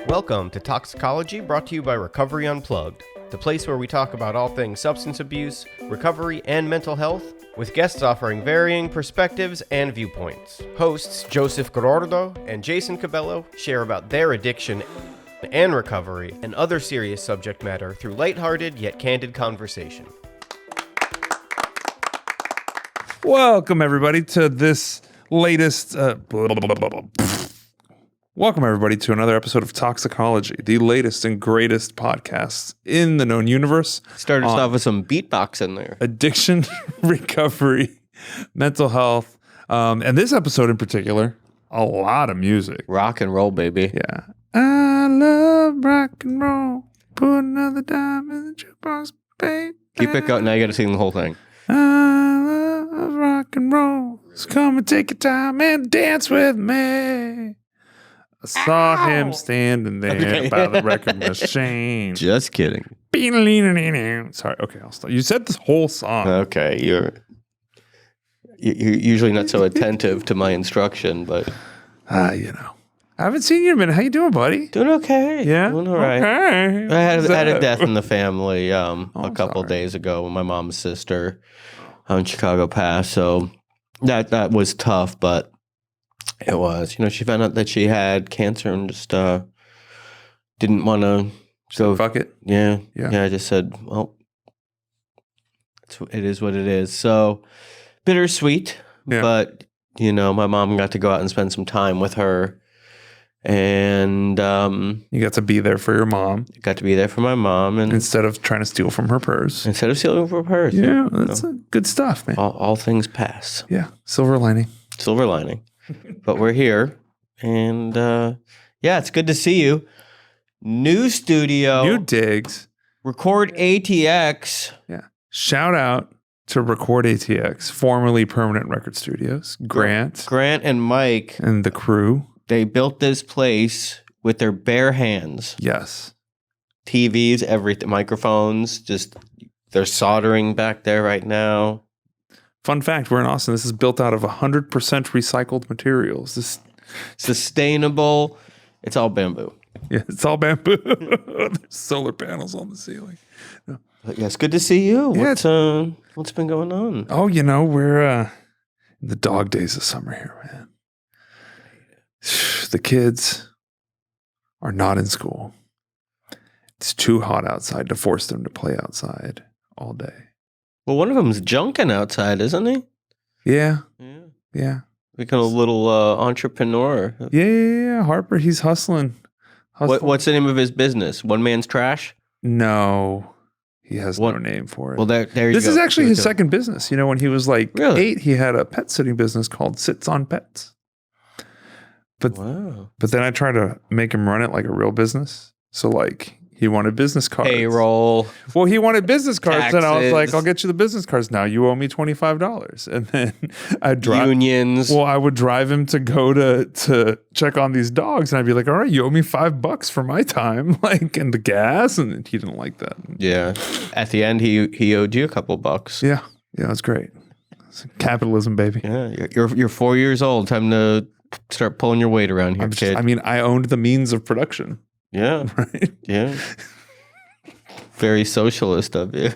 Welcome to Talksicology, brought to you by Recovery Unplugged, the place where we talk about all things substance abuse, recovery, and mental health, with guests offering varying perspectives and viewpoints. Hosts Joseph Gordo and Jason Cabello share about their addiction and recovery and other serious subject matter through lighthearted yet candid conversation. Welcome, everybody, to this latest... Welcome, everybody, to another episode of Talksicology, the latest and greatest podcast in the known universe. Started us off with some beatbox there. Addiction, recovery, mental health, and this episode in particular, a lot of music. Rock and roll, baby. Yeah. I love rock and roll. Put another dime in the jukebox, baby. Keep it going. Now you got to sing the whole thing. I love rock and roll. So come and take your time and dance with me. I saw him standing there by the record machine. Just kidding. Sorry. Okay, I'll stop. You said this whole song. Okay, you're usually not so attentive to my instruction, but I haven't seen you in a minute. How you doing, buddy? doing okay. Yeah, doing all right. Okay. I had a death in the family a couple sorry. days ago when my mom's sister in Chicago passed. So that was tough, but it was. She found out that she had cancer and just didn't want to. So fuck it. Yeah. I just said, well, it is what it is. So bittersweet, but my mom got to go out and spend some time with her, and you got to be there for your mom. Got to be there for my mom, and instead of trying to steal from her purse. Instead of stealing from her purse. Yeah, that's good stuff, man. All things pass. Yeah, silver lining. Silver lining. But we're here, and it's good to see you. New studio. New digs. Record ATX. Yeah. Shout out to Record ATX, formerly Permanent Record Studios. Grant and Mike. And the crew. They built this place with their bare hands. Yes. TVs, everything, microphones, just they're soldering back there right now. Fun fact, we're in Austin. This is built out of 100% recycled materials. This sustainable. It's all bamboo. Yeah, it's all bamboo. There's solar panels on the ceiling. No. Yeah, it's good to see you. Yeah, What's been going on? Oh, we're in the dog days of summer here, man. The kids are not in school. It's too hot outside to force them to play outside all day. Well, one of them's junking outside, isn't he? Yeah. Become a little entrepreneur. Yeah. Harper, he's hustling. What's the name of his business? One Man's Trash? No, he has no name for it. Well, there you go. This is actually his second business. When he was like 8, he had a pet sitting business called Sits on Pets. But then I tried to make him run it like a real business. So he wanted business cards. Payroll. Well, he wanted business cards. Taxes. And I was like, I'll get you the business cards now. You owe me $25. And then I'd drive. Unions. Well, I would drive him to go to check on these dogs. And I'd be like, all right, you owe me $5 for my time. And the gas. And he didn't like that. Yeah. At the end, he owed you a couple bucks. Yeah. Yeah, that's great. It's capitalism, baby. Yeah. You're 4 years old. Time to start pulling your weight around here, kid. I owned the means of production. Yeah. Right? Yeah. Very socialist of you.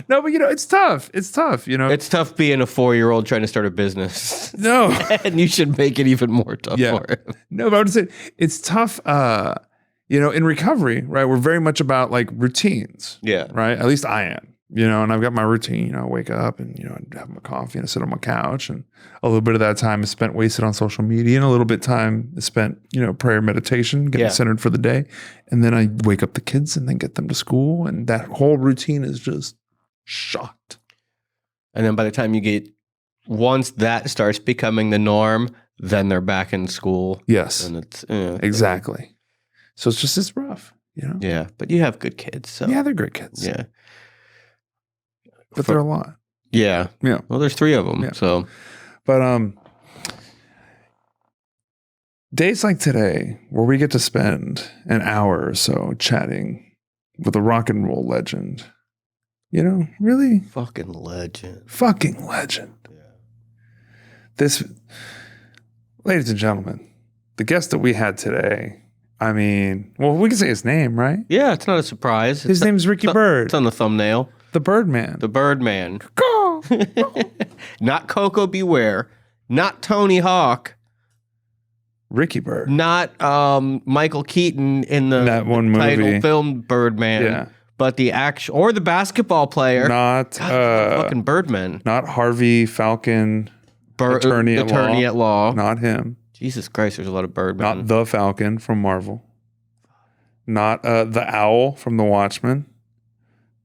No, but it's tough. It's tough, It's tough being a 4-year-old trying to start a business. No. And you should make it even more tough for him. No, but I would say it's tough, in recovery, right? We're very much about routines. Yeah. Right? At least I am. And I've got my routine. I wake up and, I have my coffee and I sit on my couch, and a little bit of that time is spent wasted on social media, and a little bit of time is spent, prayer, meditation, getting centered for the day. And then I wake up the kids and then get them to school. And that whole routine is just shot. And then by the time once that starts becoming the norm, then they're back in school. Yes. And it's exactly. So it's rough, Yeah. But you have good kids. So. Yeah, they're great kids. Yeah. But they're a lot. Yeah. Yeah. Well, there's 3 of them. Yeah. So, but days like today, where we get to spend an hour or so chatting with a rock and roll legend, really fucking legend. Yeah. This, ladies and gentlemen, the guest that we had today, I mean, well, we can say his name, right? Yeah, it's not a surprise. His name's Ricky Byrd. It's on the thumbnail. The Birdman. The Birdman. Not Coco Beware. Not Tony Hawk. Ricky Byrd. Not Michael Keaton in that one title movie. film Birdman. Yeah. But the actual, or the basketball player. Not fucking Birdman. Not Harvey Falcon, attorney at law. Not him. Jesus Christ, there's a lot of Birdman. Not the Falcon from Marvel. Not the Owl from The Watchmen.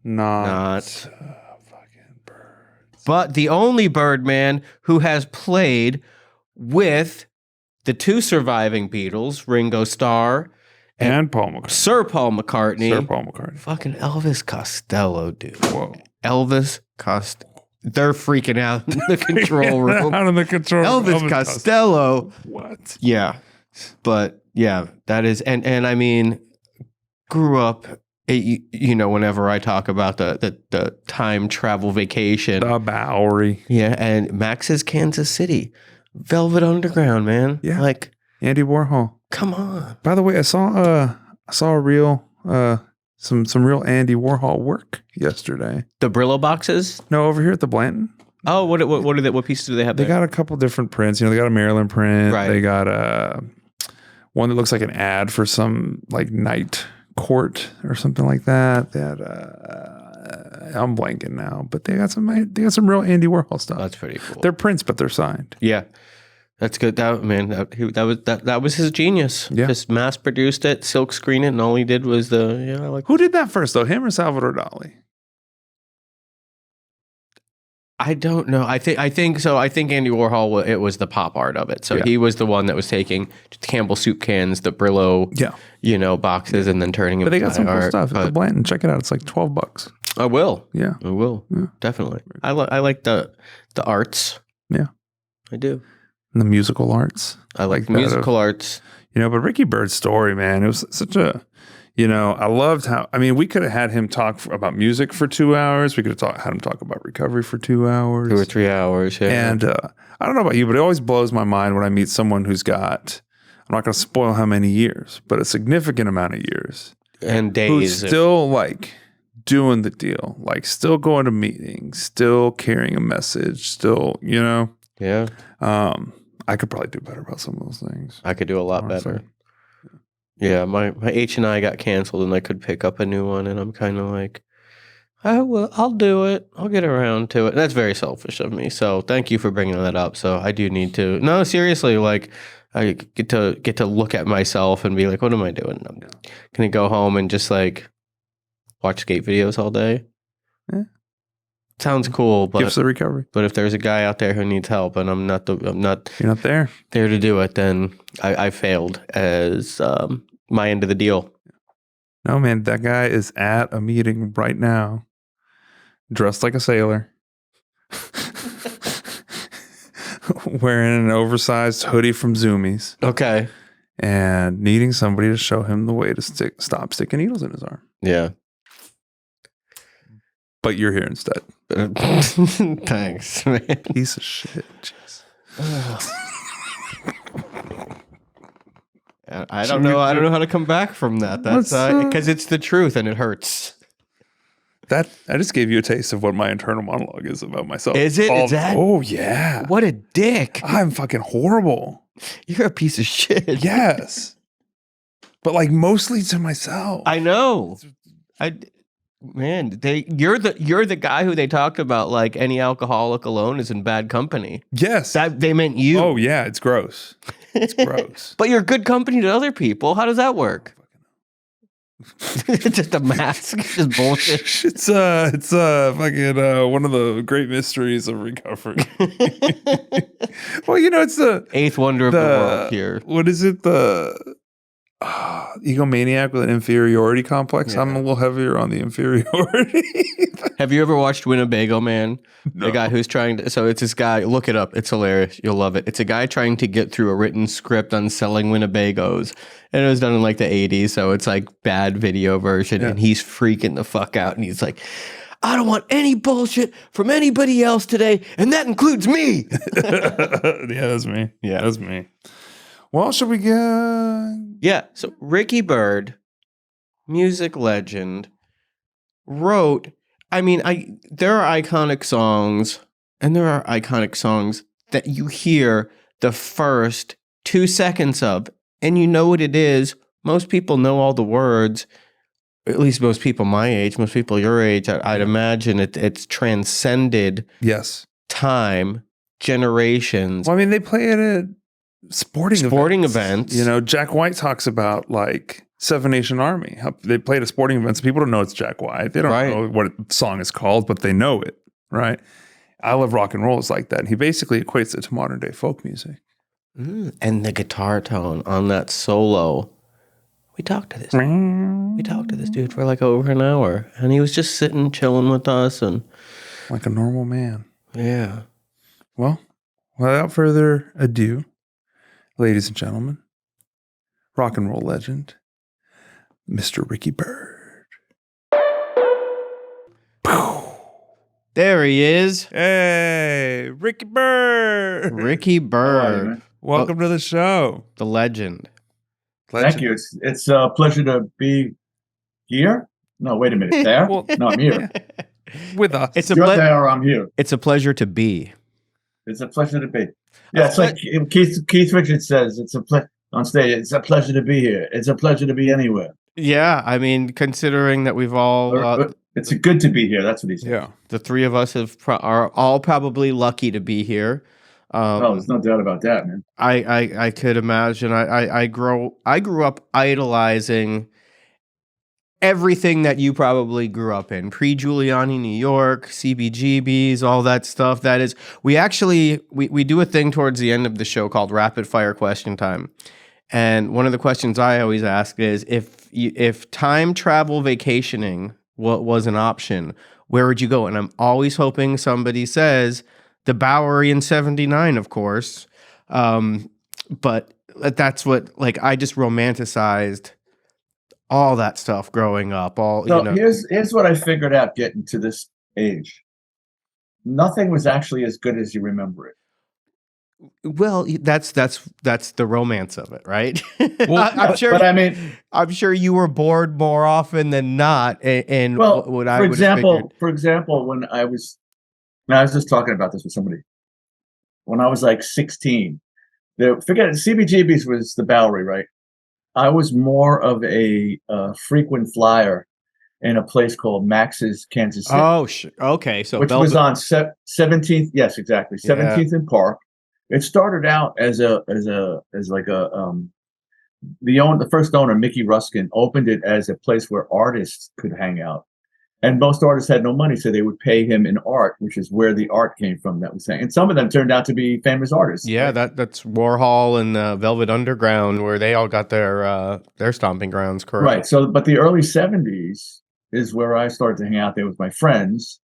Not fucking Birds. But the only Birdman who has played with the two surviving Beatles, Ringo Starr and Paul McCartney. Sir Paul McCartney. Sir Paul McCartney. Fucking Elvis Costello, dude. Whoa. Elvis Costello. They're freaking out in the control room. Out in the control room. Elvis Costello. What? Yeah. But yeah, that is, and I mean, grew up, whenever I talk about the time travel vacation. The Bowery. Yeah, and Max's Kansas City. Velvet Underground, man. Yeah. Like, Andy Warhol. come on. By the way, I saw a real some real Andy Warhol work yesterday. The Brillo boxes? No, over here at the Blanton. Oh, what pieces do they have They there? got a couple different prints. They got a Maryland print. Right. They got one that looks like an ad for some like night court or something like that. They had I'm blanking now, but they got some real Andy Warhol stuff. That's pretty cool. They're prints, but they're signed. Yeah. That's good. That was his genius. Yeah. Just mass produced it, silk screen it, and all he did was Who did that first though? Him or Salvador Dali? I don't know. I think so. I think Andy Warhol, it was the pop art of it. So he was the one that was taking Campbell soup cans, the Brillo, boxes, and then turning them. But they got some cool art. stuff at the Blanton. Check it out. It's like $12. I will. Yeah, I will. Yeah. Definitely. I like the arts. Yeah, I do. and the musical arts. I like the musical arts. But Ricky Byrd's story, man, it was such a, I loved how, we could have had him talk about music for 2 hours. We could have had him talk about recovery for 2 hours. 2 or 3 hours, yeah. And I don't know about you, but it always blows my mind when I meet someone who's got, I'm not going to spoil how many years, but a significant amount of years. And days. Who's still doing the deal, still going to meetings, still carrying a message, still, Yeah. I could probably do better about some of those things. I could do a lot better. Yeah, my H&I got canceled and I could pick up a new one, and I'm kind of like, I'll do it. I'll get around to it. And that's very selfish of me. So thank you for bringing that up. So I do need to. No, seriously, I get to look at myself and be like, what am I doing? I'm gonna go home and just watch skate videos all day. Yeah. Sounds cool, but Gifts of recovery. But if there's a guy out there who needs help and I'm not you're not there to do it, then I failed as my end of the deal. No, man, that guy is at a meeting right now, dressed like a sailor, wearing an oversized hoodie from Zoomies. Okay. And needing somebody to show him the way to stop sticking needles in his arm. Yeah. But you're here instead. Thanks, man. Piece of shit. I don't know how to come back from that. That's because it's the truth and it hurts. That I just gave you a taste of what my internal monologue is about myself. Is it? Is that? Oh yeah. What a dick. I'm fucking horrible. You're a piece of shit. Yes. But mostly to myself. I know. You're the guy who they talked about, any alcoholic alone is in bad company. Yes. That they meant you. Oh yeah, it's gross. It's gross. But you're good company to other people. How does that work? Just a mask. Just bullshit. It's fucking one of the great mysteries of recovery. Well, it's the eighth wonder of the world here. What is it? The egomaniac with an inferiority complex. Yeah. I'm a little heavier on the inferiority. Have you ever watched Winnebago Man? No. The guy who's trying to. So it's this guy. Look it up. It's hilarious. You'll love it. It's a guy trying to get through a written script on selling Winnebagos, and it was done in the 80s. So it's bad video version, and he's freaking the fuck out, and he's like, I don't want any bullshit from anybody else today, and that includes me. Yeah, that's me. Yeah, that's me. Well, should we get... Yeah. So Ricky Byrd, music legend, wrote, there are iconic songs, and there are iconic songs that you hear the first 2 seconds of, and you know what it is. Most people know all the words, at least most people my age, most people your age. I'd imagine it's transcended time, generations. Well, I mean, they play it at sporting events. You know, Jack White talks about like Seven Nation Army. How they played at sporting events. People don't know it's Jack White. They don't know what the song is called, but they know it, right? I Love Rock and Roll is like that. And he basically equates it to modern day folk music. And the guitar tone on that solo. We talked to this dude for like over an hour, and he was just sitting, chilling with us, and like a normal man. Yeah. Well, without further ado, ladies and gentlemen, rock and roll legend, Mr. Ricky Byrd. There he is. Hey, Ricky Byrd. Ricky Byrd. Welcome to the show. The legend. Thank you. It's a pleasure to be here. No, wait a minute. There? Well, no, I'm here. With us. You're there or I'm here. It's a pleasure to be. It's a pleasure to be. Yeah, it's like Keith Richards says, it's a on stage. It's a pleasure to be here. It's a pleasure to be anywhere. Yeah, I mean, considering that we've all... it's good to be here. That's what he said. Yeah. The three of us are all probably lucky to be here. There's no doubt about that, man. I could imagine. I grew up idolizing everything that you probably grew up in. Pre-Giuliani, New York, CBGBs, all that stuff. That is, we do a thing towards the end of the show called Rapid Fire Question Time. And one of the questions I always ask is, if time travel vacationing was an option, where would you go? And I'm always hoping somebody says the Bowery in 79, of course. But that's what, like, I just romanticized all that stuff growing up. Here's what I figured out getting to this age. Nothing was actually as good as you remember it. Well, that's the romance of it, right? Well, I'm sure you were bored more often than not. And for example, when I was just talking about this with somebody. When I was like 16, CBGB's was the Bowery, right? I was more of a frequent flyer in a place called Max's Kansas City. Oh, okay. So which was on 17th. Yes, exactly. 17th and Park. It started out as the first owner, Mickey Ruskin, opened it as a place where artists could hang out. And most artists had no money, so they would pay him in art, which is where the art came from that was saying. And some of them turned out to be famous artists. Yeah, right? That's Warhol and Velvet Underground, where they all got their stomping grounds, correct? Right. So, but the early 70s is where I started to hang out there with my friends,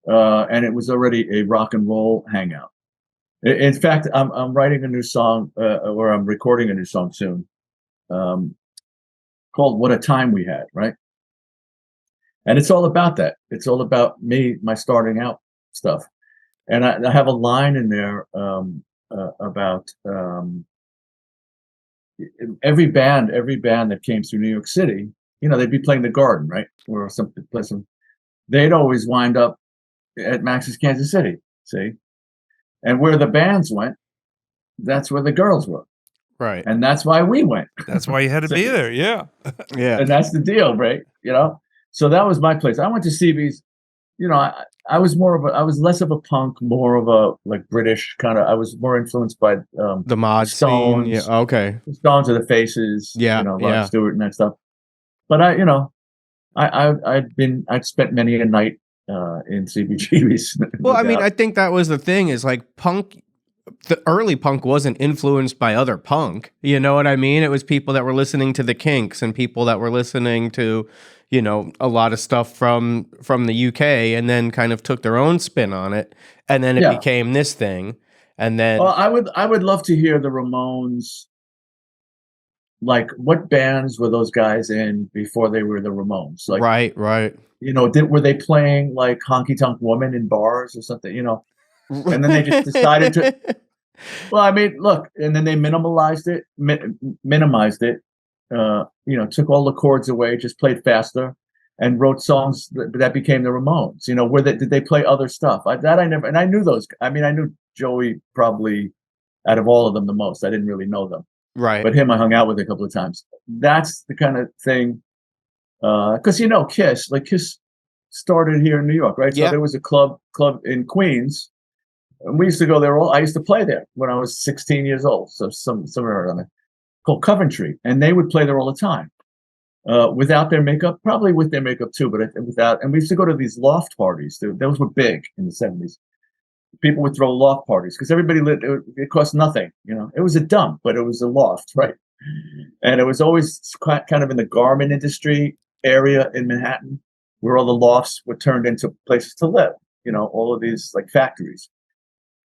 and it was already a rock and roll hangout. In fact, I'm writing a new song, or I'm recording a new song soon, called "What a Time We Had," right? And it's all about that. It's all about me, my starting out stuff. And I have a line in there about every band that came through New York City, they'd be playing the Garden, right? Or something. They'd always wind up at Max's Kansas City, see? And where the bands went, that's where the girls were. Right. And that's why we went. That's why you had to be there. Yeah. Yeah. And that's the deal, right? So that was my place. I went to CB's, I was less of a punk, more of a like British kind of, I was more influenced by the mod Stones. Scene. Yeah. Okay. The Stones of the Faces. Yeah. Rod Stewart and that stuff. But I'd spent many a night in CBGB's. Well, I mean, I think that was the thing is like punk, the early punk wasn't influenced by other punk. You know what I mean? It was people that were listening to the Kinks and people that were listening to, a lot of stuff from the UK, and then kind of took their own spin on it. And then it became this thing. And then, well, I would love to hear the Ramones. Like, what bands were those guys in before they were the Ramones? Like, right. Were they playing like Honky Tonk Woman in bars or something? And then they just decided to. Well, I mean, look, and then they minimized it, took all the chords away, just played faster, and wrote songs that became the Ramones. Did they play other stuff? I never, and I knew those. I mean, I knew Joey probably out of all of them the most. I didn't really know them, Right. but him I hung out with a couple of times. That's the kind of thing, because Kiss started here in New York, right? Yeah. So there was a club in Queens. And we used to go there. I used to play there when I was 16 years old. So somewhere around there, called Coventry, and they would play there all the time, without their makeup, probably with their makeup too, but without. And we used to go to these loft parties. Those were big in the 70s. People would throw loft parties because everybody lived. It cost nothing. It was a dump, but it was a loft, right? And it was always kind of in the garment industry area in Manhattan, where all the lofts were turned into places to live. All of these like factories.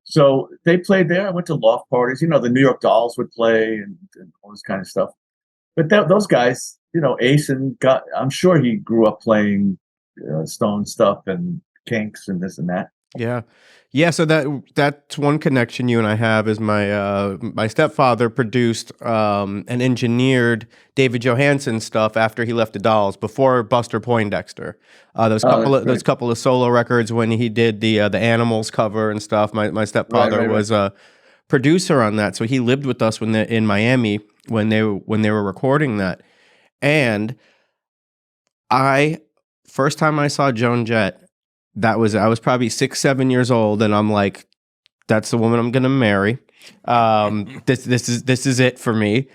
So they played there. I went to loft parties. The New York Dolls would play and all this kind of stuff. But those guys, Ace I'm sure he grew up playing Stone stuff and Kinks and this and that. Yeah. Yeah, so that's one connection you and I have is my stepfather produced and engineered David Johansen stuff after he left the Dolls, before Buster Poindexter. Those couple of solo records when he did the Animals cover and stuff. My stepfather was a producer on that, so he lived with us in Miami when they were recording that. And first time I saw Joan Jett, I was probably 6-7 years old, and I'm like, that's the woman I'm gonna marry. This is it for me.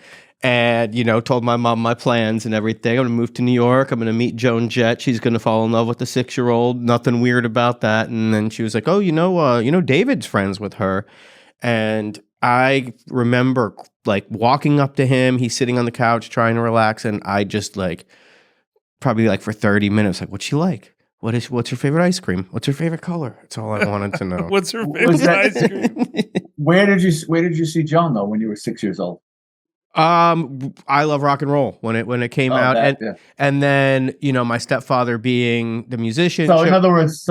And told my mom my plans and everything. I'm gonna move to New York. I'm gonna meet Joan Jett. She's gonna fall in love with the 6-year-old. Nothing weird about that. And then she was like, oh, David's friends with her. And I remember like walking up to him. He's sitting on the couch trying to relax, and I just probably for 30 minutes, what's she like? What's her favorite ice cream? What's her favorite color? That's all I wanted to know. What's her favorite ice cream? Where did you see Joan though when you were 6 years old? I Love Rock and Roll when it came out, and then my stepfather being the musician. So in other words,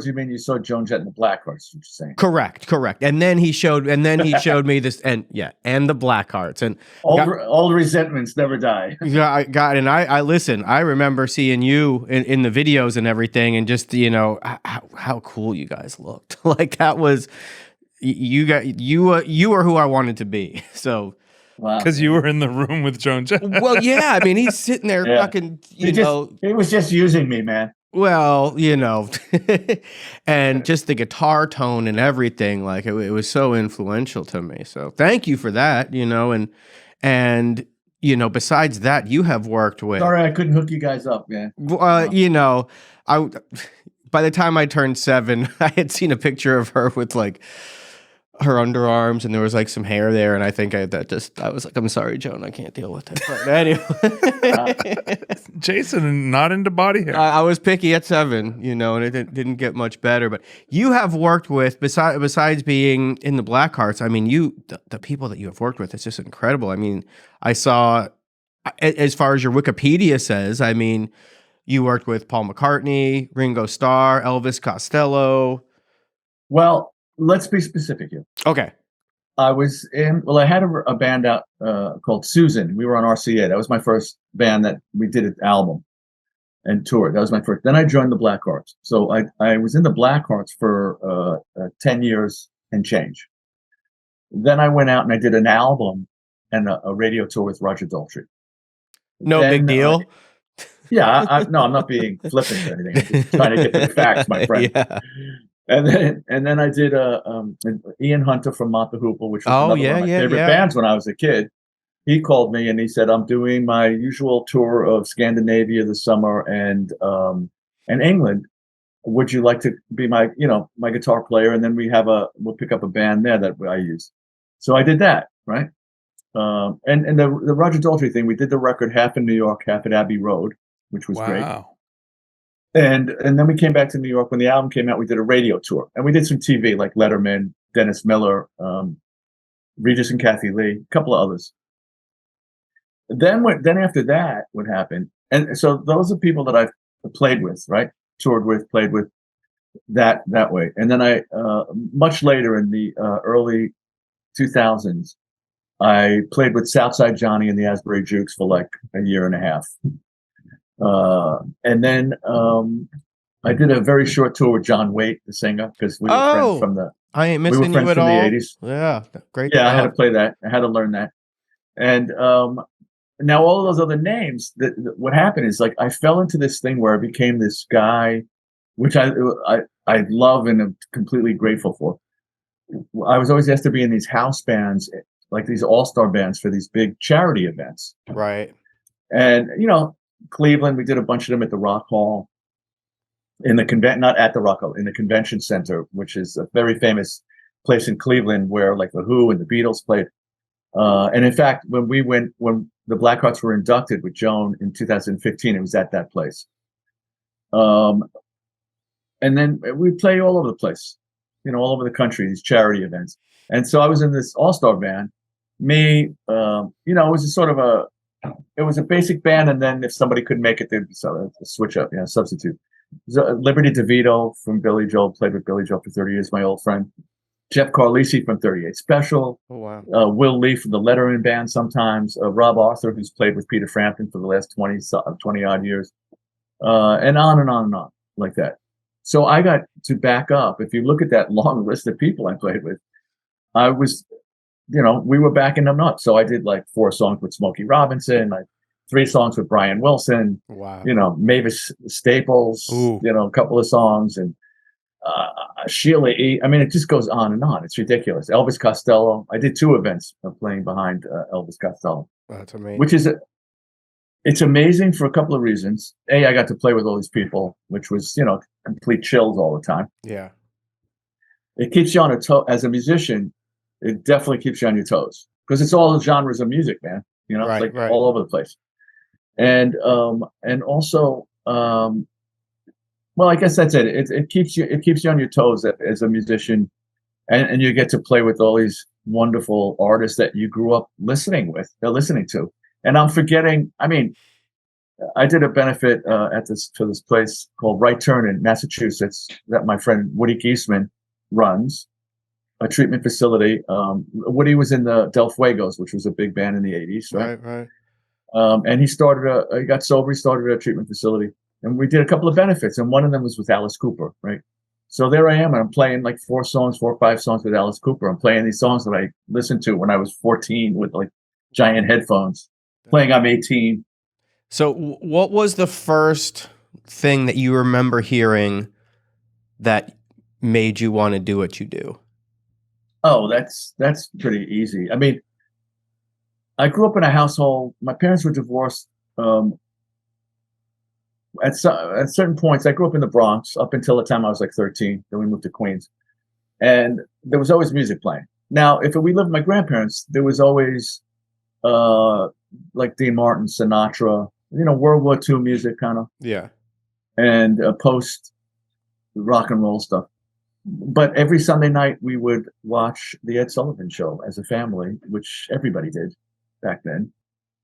you mean you saw Joan Jett and the Blackhearts? What you're saying? Correct. And then he showed me this, and the Blackhearts, and old resentments never die. And I listen. I remember seeing you in the videos and everything, and just how cool you guys looked. Like that was you were who I wanted to be. So. Because you were in the room with Joan Jett. Well, yeah. I mean, he's sitting there fucking, he was just using me, man. Well, and just the guitar tone and everything, like it was so influential to me. So thank you for that, and besides that, you have worked with. Sorry, I couldn't hook you guys up, man. By the time I turned 7, I had seen a picture of her with her underarms, and there was some hair there, and I think I was like, I'm sorry, Joan, I can't deal with it. But anyway, Jason, not into body hair. I was picky at 7, and it didn't get much better. But you have worked with, besides being in the Blackhearts, I mean, the people that you have worked with, it's just incredible. I mean, I saw, as far as your Wikipedia says, I mean, you worked with Paul McCartney, Ringo Starr, Elvis Costello. Well, let's be specific here. Okay. I had a band out called Susan. We were on RCA. That was my first band that we did an album and toured. That was my first. Then I joined the Blackhearts. So I was in the Blackhearts for 10 years and change. Then I went out and I did an album and a radio tour with Roger Daltrey. No big deal. I'm not being flippant or anything. I'm just trying to get the facts, my friend. Yeah. And then I did Ian Hunter from Mott the Hoople, which was one of my favorite bands when I was a kid. He called me and he said, I'm doing my usual tour of Scandinavia this summer and England. Would you like to be my guitar player? And then we'll pick up a band there that I use. So I did that, right? And the Roger Daltrey thing, we did the record half in New York, half at Abbey Road, which was great. And then we came back to New York. When the album came out, we did a radio tour. And we did some TV, like Letterman, Dennis Miller, Regis and Kathy Lee, a couple of others. Then after that, what happened? And so those are people that I've played with, right? Toured with, played with that way. And then I, much later in the early 2000s, I played with Southside Johnny and the Asbury Jukes for like a year and a half. And then I did a very short tour with John Waite, the singer, because we were friends from the I ain't missing you at all. The 80s. Yeah, great. Yeah, I had to play that. I had to learn that. And now all those other names, what happened is like I fell into this thing where I became this guy, which I love and am completely grateful for. I was always asked to be in these house bands, like these all-star bands for these big charity events. Right. And, Cleveland, we did a bunch of them at the Rock Hall, not at the Rock Hall, in the Convention Center, which is a very famous place in Cleveland where like the Who and the Beatles played. And in fact, when the Blackhearts were inducted with Joan in 2015, it was at that place. And then we play all over the place, all over the country, these charity events. And so I was in this all-star band. It was it was a basic band, and then if somebody couldn't make it, they'd switch up, substitute. Liberty DeVito from Billy Joel, played with Billy Joel for 30 years, my old friend. Jeff Carlisi from 38 Special. Oh, wow. Will Lee from the Letterman Band sometimes. Rob Arthur, who's played with Peter Frampton for the last 20 odd years. And on and on and on like that. So I got to back up. If you look at that long list of people I played with, I was, we were backing them up. So I did like 4 songs with Smokey Robinson, like 3 songs with Brian Wilson. Wow. Mavis Staples, a couple of songs, and Sheila E. I mean, it just goes on and on. It's ridiculous. Elvis Costello. I did 2 events of playing behind Elvis Costello. That's amazing. Which is, it's amazing for a couple of reasons. A, I got to play with all these people, which was, complete chills all the time. Yeah. It keeps you on a toe. As a musician, it definitely keeps you on your toes because it's all genres of music, man. Right, it's like right. all over the place. And also, well, I guess that's it. It keeps you on your toes as a musician, and you get to play with all these wonderful artists that you grew up listening to. And I'm forgetting. I mean, I did a benefit to this place called Right Turn in Massachusetts that my friend Woody Geisman runs, a treatment facility. Woody was in the Del Fuegos, which was a big band in the 80s, right? Right. And he got sober. He started a treatment facility, and we did a couple of benefits, and one of them was with Alice Cooper, right? So there I am, and I'm playing like 4 or 5 songs with Alice Cooper. I'm playing these songs that I listened to when I was 14 with like giant headphones, playing I'm 18. So what was the first thing that you remember hearing that made you want to do what you do? Oh, that's pretty easy. I mean, I grew up in a household. My parents were divorced. At certain points, I grew up in the Bronx up until the time I was like 13. Then we moved to Queens, and there was always music playing. Now, if we lived with my grandparents, there was always like Dean Martin, Sinatra, World War II music kind of. Yeah. And post rock and roll stuff. But every Sunday night we would watch the Ed Sullivan Show as a family, which everybody did back then.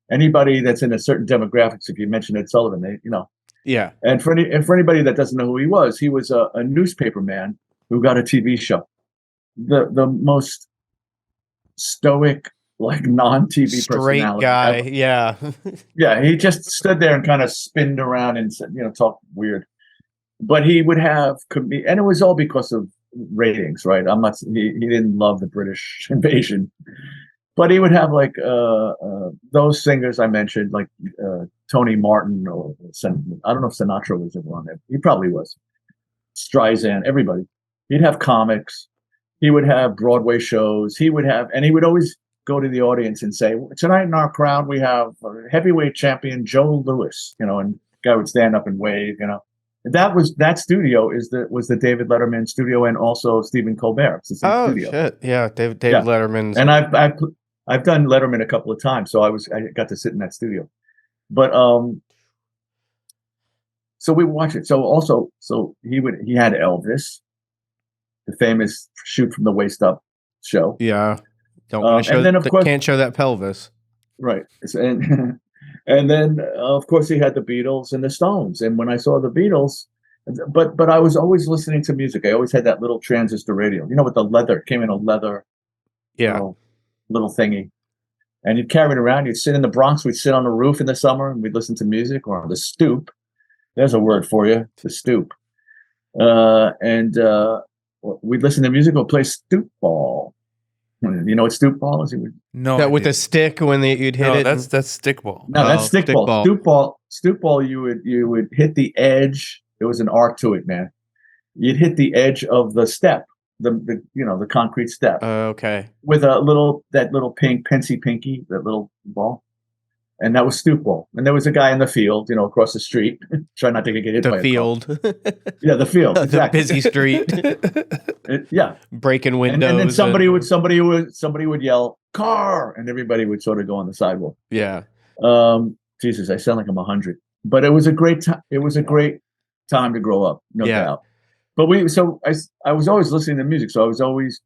Anybody that's in a certain demographics, if you mention Ed Sullivan, they. Yeah. And for anybody that doesn't know who he was a newspaper man who got a TV show. The most stoic, like non-TV straight personality guy ever. Yeah. Yeah, he just stood there and kind of spinned around and said, talk weird. But he would have, and it was all because of ratings, right? He didn't love the British invasion, but he would have like those singers I mentioned, like Tony Martin, or I don't know if Sinatra was ever on there. He probably was. Streisand, everybody. He'd have comics. He would have Broadway shows. And he would always go to the audience and say, tonight in our crowd, we have heavyweight champion Joe Louis, and the guy would stand up and wave, That studio was the David Letterman studio, and also Stephen Colbert's studio. Shit. Yeah. David Letterman's. And I've done Letterman a couple of times, so I got to sit in that studio. But so we watch it. So he had Elvis, the famous Shoot from the Waist Up show. Yeah. Don't want to show. And then, of course, can't show that pelvis. Right. And then, of course, he had the Beatles and the Stones. And when I saw the Beatles, but I was always listening to music. I always had that little transistor radio, with the leather. It came in a leather Yeah. Little thingy. And you'd carry it around. You'd sit in the Bronx. We'd sit on the roof in the summer and we'd listen to music, or on the stoop. There's a word for you, the stoop. And we'd listen to music. We'll play stoop ball. You know what stoop ball is? No, That with a stick when you'd hit it. That's stick ball. No, that's stick ball. Stoop ball. You would hit the edge. There was an art to it, man. You'd hit the edge of the step, the concrete step. Okay. With that little pink Pensy Pinky, that little ball, and that was stoop ball. And there was a guy in the field, across the street, try not to get hit by the field. Yeah, the field. Exactly. The busy street. Yeah, breaking windows. And then somebody would yell car, and everybody would sort of go on the sidewalk. Yeah. Jesus, I sound like I'm 100, but it was a great time. It was a great time to grow up, no doubt. But I was always listening to music, so I was always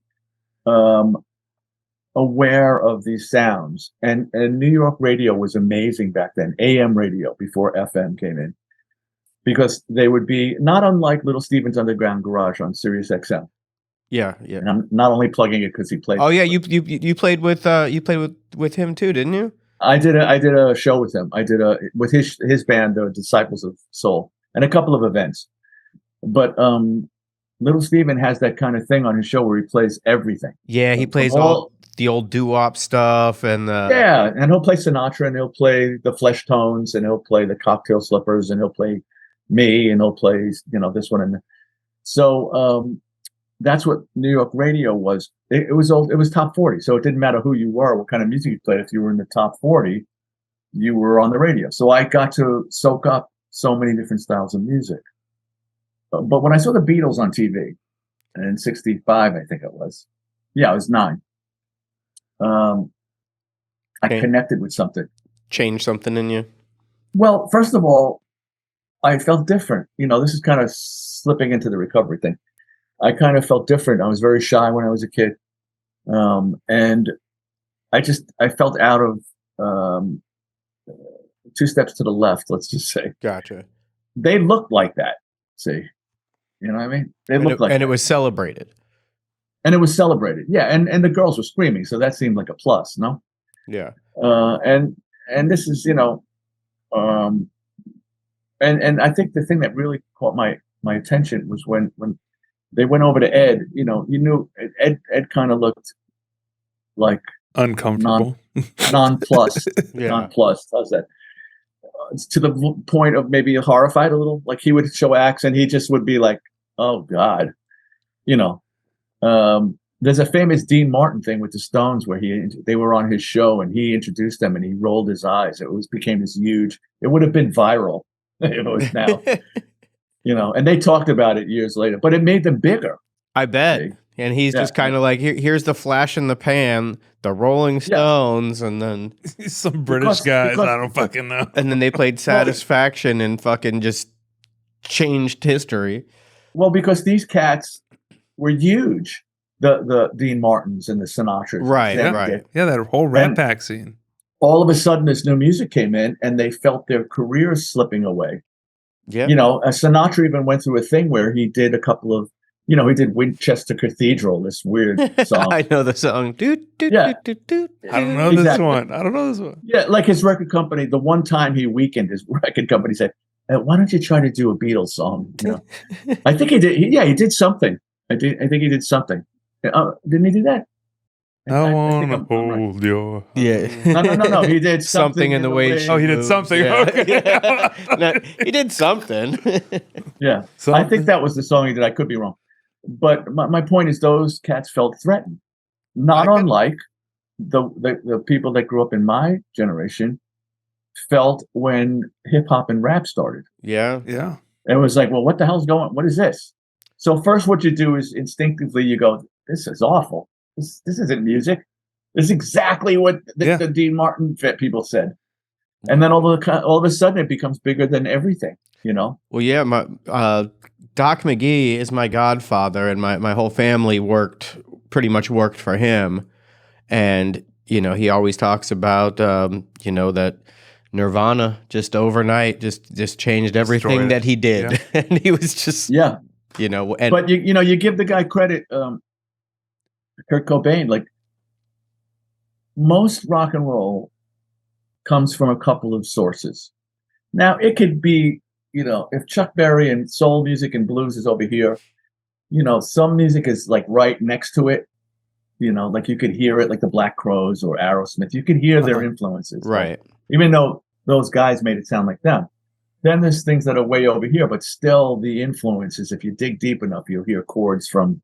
aware of these sounds. And New York radio was amazing back then, AM radio before FM came in, because they would be not unlike Little Steven's Underground Garage on Sirius XM. Yeah, yeah. And I'm not only plugging it because he played. Oh yeah, you played with him too, didn't you? I did a show with him. I did with his band, the Disciples of Soul, and a couple of events. But Little Steven has that kind of thing on his show where he plays everything. Yeah, he plays all the old doo-wop stuff and and he'll play Sinatra, and he'll play the Flesh Tones, and he'll play the Cocktail Slippers, and he'll play me, and he'll play this one. And so that's what New York radio was. It was top 40, so it didn't matter who you were, what kind of music you played. If you were in the top 40, you were on the radio. So I got to soak up so many different styles of music. But when I saw the Beatles on TV in '65, I think it was. Yeah, I was 9. I connected with something. Changed something in you? Well, first of all, I felt different. This is kind of slipping into the recovery thing. I kind of felt different. I was very shy when I was a kid. And I felt out of 2 steps to the left, let's just say. Gotcha. They looked like that, see? You know what I mean? They looked like that. And it was celebrated. And it was celebrated, yeah. And the girls were screaming, so that seemed like a plus, no? Yeah. And this is, and I think the thing that really caught my attention was when they went over to Ed. You knew Ed kind of looked like uncomfortable, nonplussed, Yeah. nonplussed. How's that? To the point of maybe horrified a little. Like he would show acts, and he just would be like, "Oh God," There's a famous Dean Martin thing with the Stones where they were on his show and he introduced them and he rolled his eyes. It became this huge. It would have been viral if it was now, And they talked about it years later, but it made them bigger. I bet. And he's just kind of like, here's the flash in the pan, the Rolling Stones, and then some British guys. I don't fucking know. And then they played Satisfaction and fucking just changed history. Well, because these cats were huge. The Dean Martins and the Sinatras. Right, right. Yeah, that whole Rat Pack scene. All of a sudden, this new music came in, and they felt their careers slipping away. Yeah. Sinatra even went through a thing where he did a couple of, he did Winchester Cathedral, this weird song. I know the song. I don't know this one. I don't know this one. Yeah, like his record company, the one time he weakened, his record company said, why don't you try to do a Beatles song? I think he did. He did something. I think he did something. Didn't he do that? I want to hold your... Yeah. No. He did something in the way. Oh, he did something. Yeah. Okay. No, he did something. Yeah. I think that was the song he did. I could be wrong. But my point is those cats felt threatened. Not unlike the people that grew up in my generation felt when hip hop and rap started. Yeah. Yeah. It was like, well, what the hell's going on? What is this? So first what you do is instinctively you go, this is awful. This isn't music. This is exactly what the Dean Martin people said. And then all of a sudden it becomes bigger than everything, Well, yeah, my Doc McGee is my godfather, and my whole family pretty much worked for him. And, he always talks about, that Nirvana just overnight just changed everything that he did. Yeah. And he was just, but you give the guy credit, Kurt Cobain, like most rock and roll comes from a couple of sources. Now, it could be, if Chuck Berry and soul music and blues is over here, some music is like right next to it. Like you could hear it, like the Black Crowes or Aerosmith. You could hear their influences. Right. Even though those guys made it sound like them. Then there's things that are way over here, but still the influences, if you dig deep enough, you'll hear chords from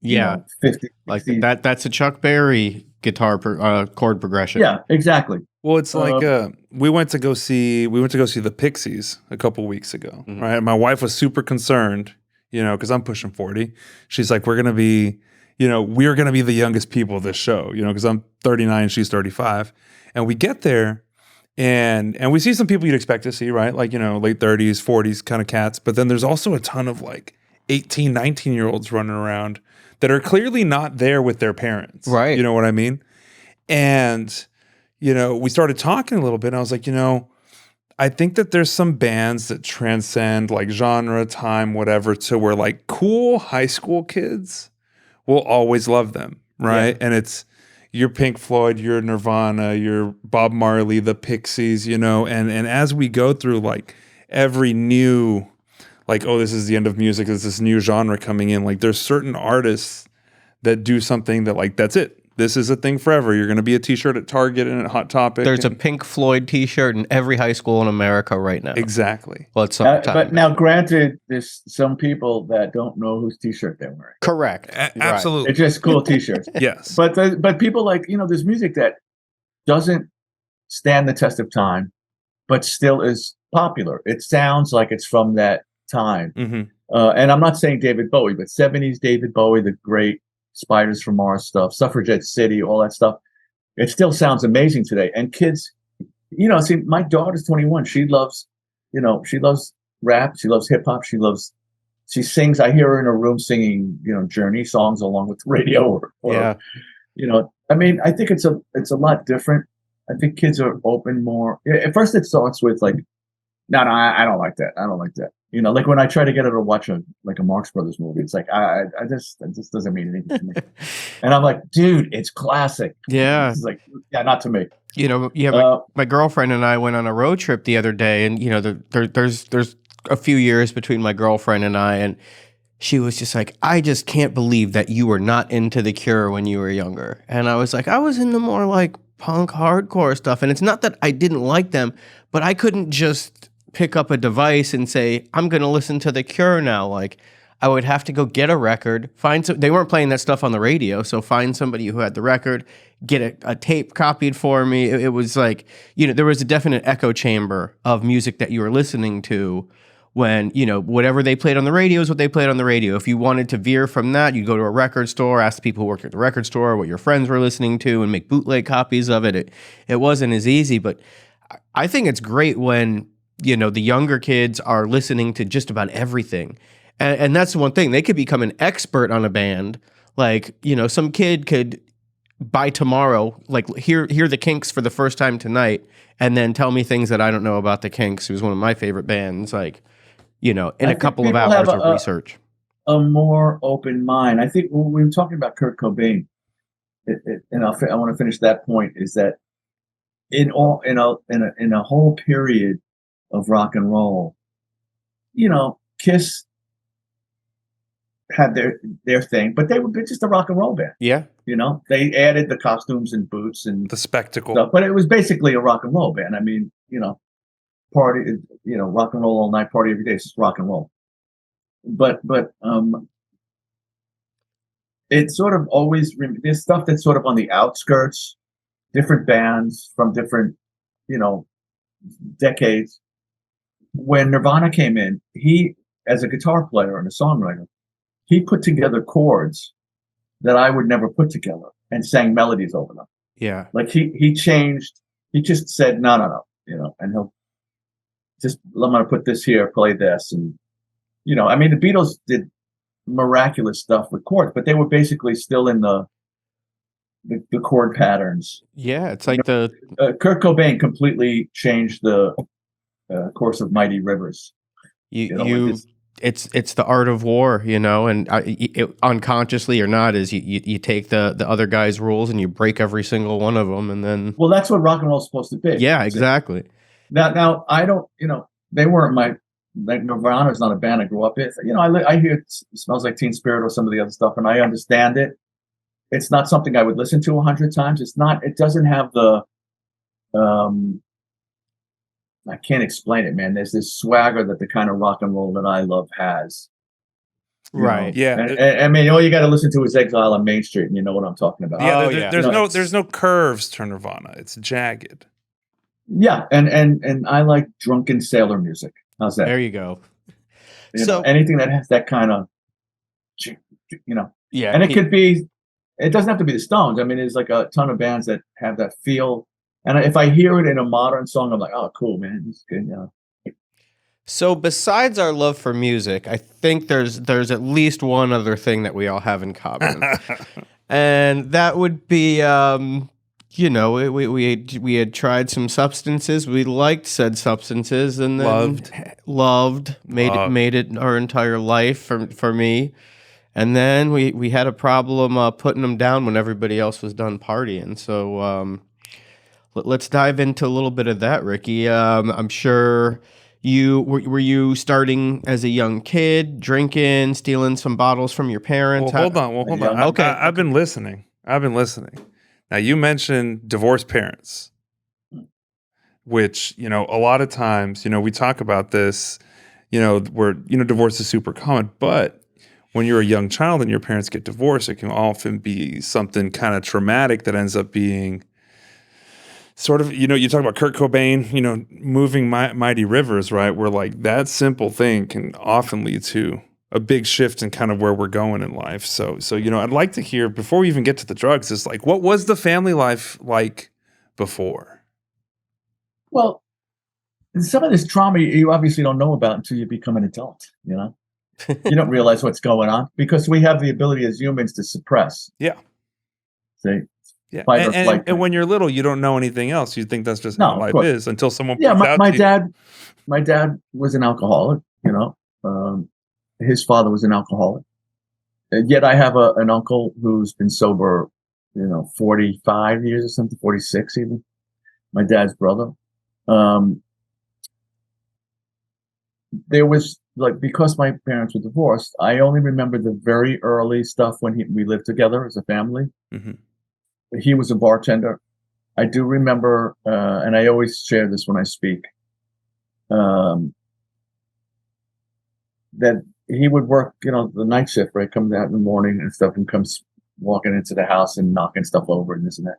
50, like that's a Chuck Berry guitar chord progression. Yeah, exactly. Well, it's like we went to go see the Pixies a couple weeks ago, right? My wife was super concerned, because I'm pushing 40. She's like, we're gonna be the youngest people of this show, because I'm 39, she's 35, and we get there. And we see some people you'd expect to see, right? Like, late 30s, 40s kind of cats. But then there's also a ton of like 18, 19-year-olds running around that are clearly not there with their parents. Right. You know what I mean? And, we started talking a little bit. And I was like, I think that there's some bands that transcend like genre, time, whatever, to where like cool high school kids will always love them, right? Yeah. And it's your Pink Floyd, your Nirvana, your Bob Marley, the Pixies, and as we go through like every new, like, oh, this is the end of music, there's this new genre coming in, like there's certain artists that do something that like, that's it. This is a thing forever. You're going to be a t-shirt at Target and at Hot Topic. There's a Pink Floyd t-shirt in every high school in America right now. Exactly. Well, it's but now, granted, there's some people that don't know whose t-shirt they're wearing. Correct. Absolutely. It's just cool t-shirts. Yes. But people like, there's music that doesn't stand the test of time, but still is popular. It sounds like it's from that time. Mm-hmm. And I'm not saying David Bowie, but 70s David Bowie, the great Spiders from Mars stuff, Suffragette City, all that stuff. It still sounds amazing today. And kids, see, my daughter's 21. She loves rap. She loves hip hop. She sings. I hear her in her room singing, Journey songs along with radio or I mean, I think it's a lot different. I think kids are open more. At first it starts with like, no, I don't like that. I don't like that. Like when I try to get her to watch a Marx Brothers movie, it's like, it just doesn't mean anything to me. And I'm like, dude, it's classic. Yeah. It's like, yeah, not to me. My girlfriend and I went on a road trip the other day, and there's a few years between my girlfriend and I, and she was just like, I just can't believe that you were not into The Cure when you were younger. And I was like, I was into more like punk hardcore stuff. And it's not that I didn't like them, but I couldn't just pick up a device and say, I'm going to listen to The Cure now. Like, I would have to go get a record, they weren't playing that stuff on the radio, so find somebody who had the record, get a tape copied for me. It was like, there was a definite echo chamber of music that you were listening to when, whatever they played on the radio is what they played on the radio. If you wanted to veer from that, you'd go to a record store, ask the people who worked at the record store what your friends were listening to, and make bootleg copies of it. It wasn't as easy, but I think it's great when, the younger kids are listening to just about everything. And that's one thing. They could become an expert on a band. Like, some kid could, by tomorrow, like hear the Kinks for the first time tonight and then tell me things that I don't know about the Kinks. It was one of my favorite bands, like, in a couple of hours of research. A more open mind. I think when we were talking about Kurt Cobain, and I want to finish that point, is that in a whole period of rock and roll, Kiss had their thing, but they were just a rock and roll band. Yeah. They added the costumes and boots and the spectacle stuff, but it was basically a rock and roll band. I mean, party, rock and roll all night, party every day. It's just rock and roll. But it's sort of always, there's stuff that's sort of on the outskirts, different bands from different, decades. When Nirvana came in, he, as a guitar player and a songwriter, he put together chords that I would never put together and sang melodies over them. Yeah. Like he changed, he just said, no, and he'll just, I'm going to put this here, play this. And, I mean, the Beatles did miraculous stuff with chords, but they were basically still in the chord patterns. Yeah. It's like Kurt Cobain completely changed the course of Mighty Rivers. You it's the art of war, you know, and unconsciously or not, is you take the other guy's rules and you break every single one of them, and then Well, that's what rock and roll is supposed to be. yeah, exactly. Now I don't, they weren't like Nirvana's not a band I grew up with. I hear it Smells Like Teen Spirit or some of the other stuff, and I understand it. It's not something I would listen to 100 times. It doesn't have the, I can't explain it, man. There's this swagger that the kind of rock and roll that I love has. Right. Yeah. And, I mean, all you got to listen to is Exile on Main Street, and you know what I'm talking about. Yeah. There's no curves to Nirvana. It's jagged. Yeah. And I like drunken sailor music. How's that? There you go. So anything that has that kind of, yeah. And it doesn't have to be the Stones. I mean, there's like a ton of bands that have that feel. And if I hear it in a modern song, I'm like, oh, cool, man. It's good. So besides our love for music, I think there's at least one other thing that we all have in common. And that would be, we had tried some substances. We liked said substances and then loved, made it our entire life for me. And then we had a problem putting them down when everybody else was done partying. So let's dive into a little bit of that, Ricky. I'm sure were you starting as a young kid, drinking, stealing some bottles from your parents? Hold on. Okay. I've been listening. Now, you mentioned divorced parents, which, a lot of times, we talk about this, where, divorce is super common, but when you're a young child and your parents get divorced, it can often be something kind of traumatic that ends up being sort of, you talk about Kurt Cobain, moving mighty rivers, right? Where like that simple thing can often lead to a big shift in kind of where we're going in life. So I'd like to hear, before we even get to the drugs, is like, what was the family life like before? Well, some of this trauma you obviously don't know about until you become an adult, You don't realize what's going on because we have the ability as humans to suppress. Yeah. See? Yeah, and when you're little, you don't know anything else. You think that's just how life is until someone. Yeah, my dad was an alcoholic. His father was an alcoholic. And yet I have an uncle who's been sober, 45 years or something, 46 even. My dad's brother. There was because my parents were divorced, I only remember the very early stuff when we lived together as a family. Mm-hmm. He was a bartender. I do remember, and I always share this when I speak, that he would work, the night shift, right? Come out in the morning and stuff and comes walking into the house and knocking stuff over and this and that.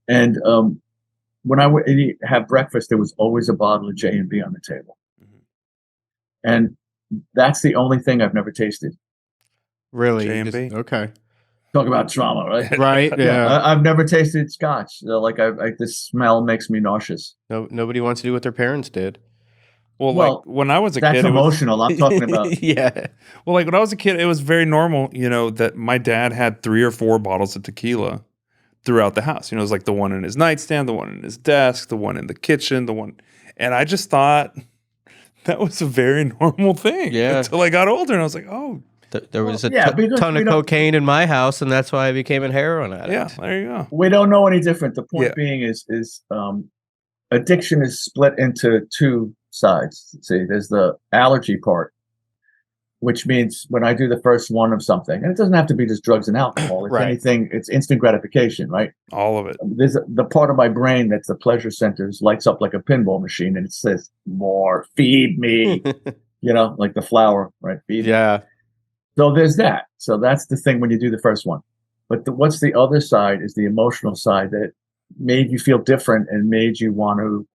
And when I would have breakfast, there was always a bottle of J&B on the table. Mm-hmm. And that's the only thing I've never tasted. Really? J&B? Okay. Talk about trauma, right? Right. Yeah. I've never tasted scotch. The smell makes me nauseous. No, nobody wants to do what their parents did. Well, when I was a kid, that's emotional. I'm talking about. Yeah. Well, when I was a kid, it was very normal, that my dad had 3 or 4 bottles of tequila throughout the house. It was like the one in his nightstand, the one in his desk, the one in the kitchen, and I just thought that was a very normal thing. Yeah. Until I got older, and I was like, oh. There was a ton of cocaine in my house, and that's why I became a heroin addict. Yeah, there you go. We don't know any different. The point being is addiction is split into 2 sides. See, there's the allergy part, which means when I do the first one of something, and it doesn't have to be just drugs and alcohol. It's anything. It's instant gratification, right? All of it. There's the part of my brain that's the pleasure centers lights up like a pinball machine, and it says, "More, feed me." Like the flower, right? Feed me. Yeah. So there's that. So that's the thing when you do the first one. But what's the other side is the emotional side that made you feel different and made you want to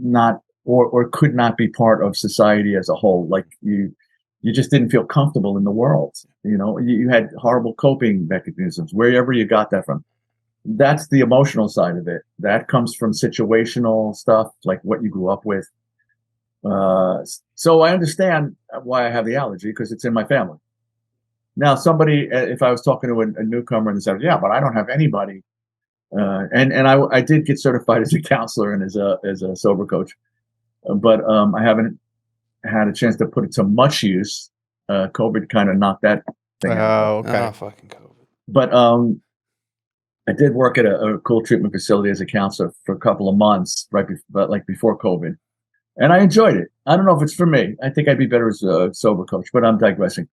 not or could not be part of society as a whole. Like you just didn't feel comfortable in the world. You had horrible coping mechanisms, wherever you got that from. That's the emotional side of it. That comes from situational stuff, like what you grew up with. So I understand why I have the allergy because it's in my family. Now, somebody, if I was talking to a newcomer and they said, "Yeah, but I don't have anybody," and I did get certified as a counselor and as a sober coach, but I haven't had a chance to put it to much use. COVID kind of knocked that thing out. Oh, okay. Oh, fucking COVID. But I did work at a cool treatment facility as a counselor for a couple of months, before COVID, and I enjoyed it. I don't know if it's for me. I think I'd be better as a sober coach, but I'm digressing.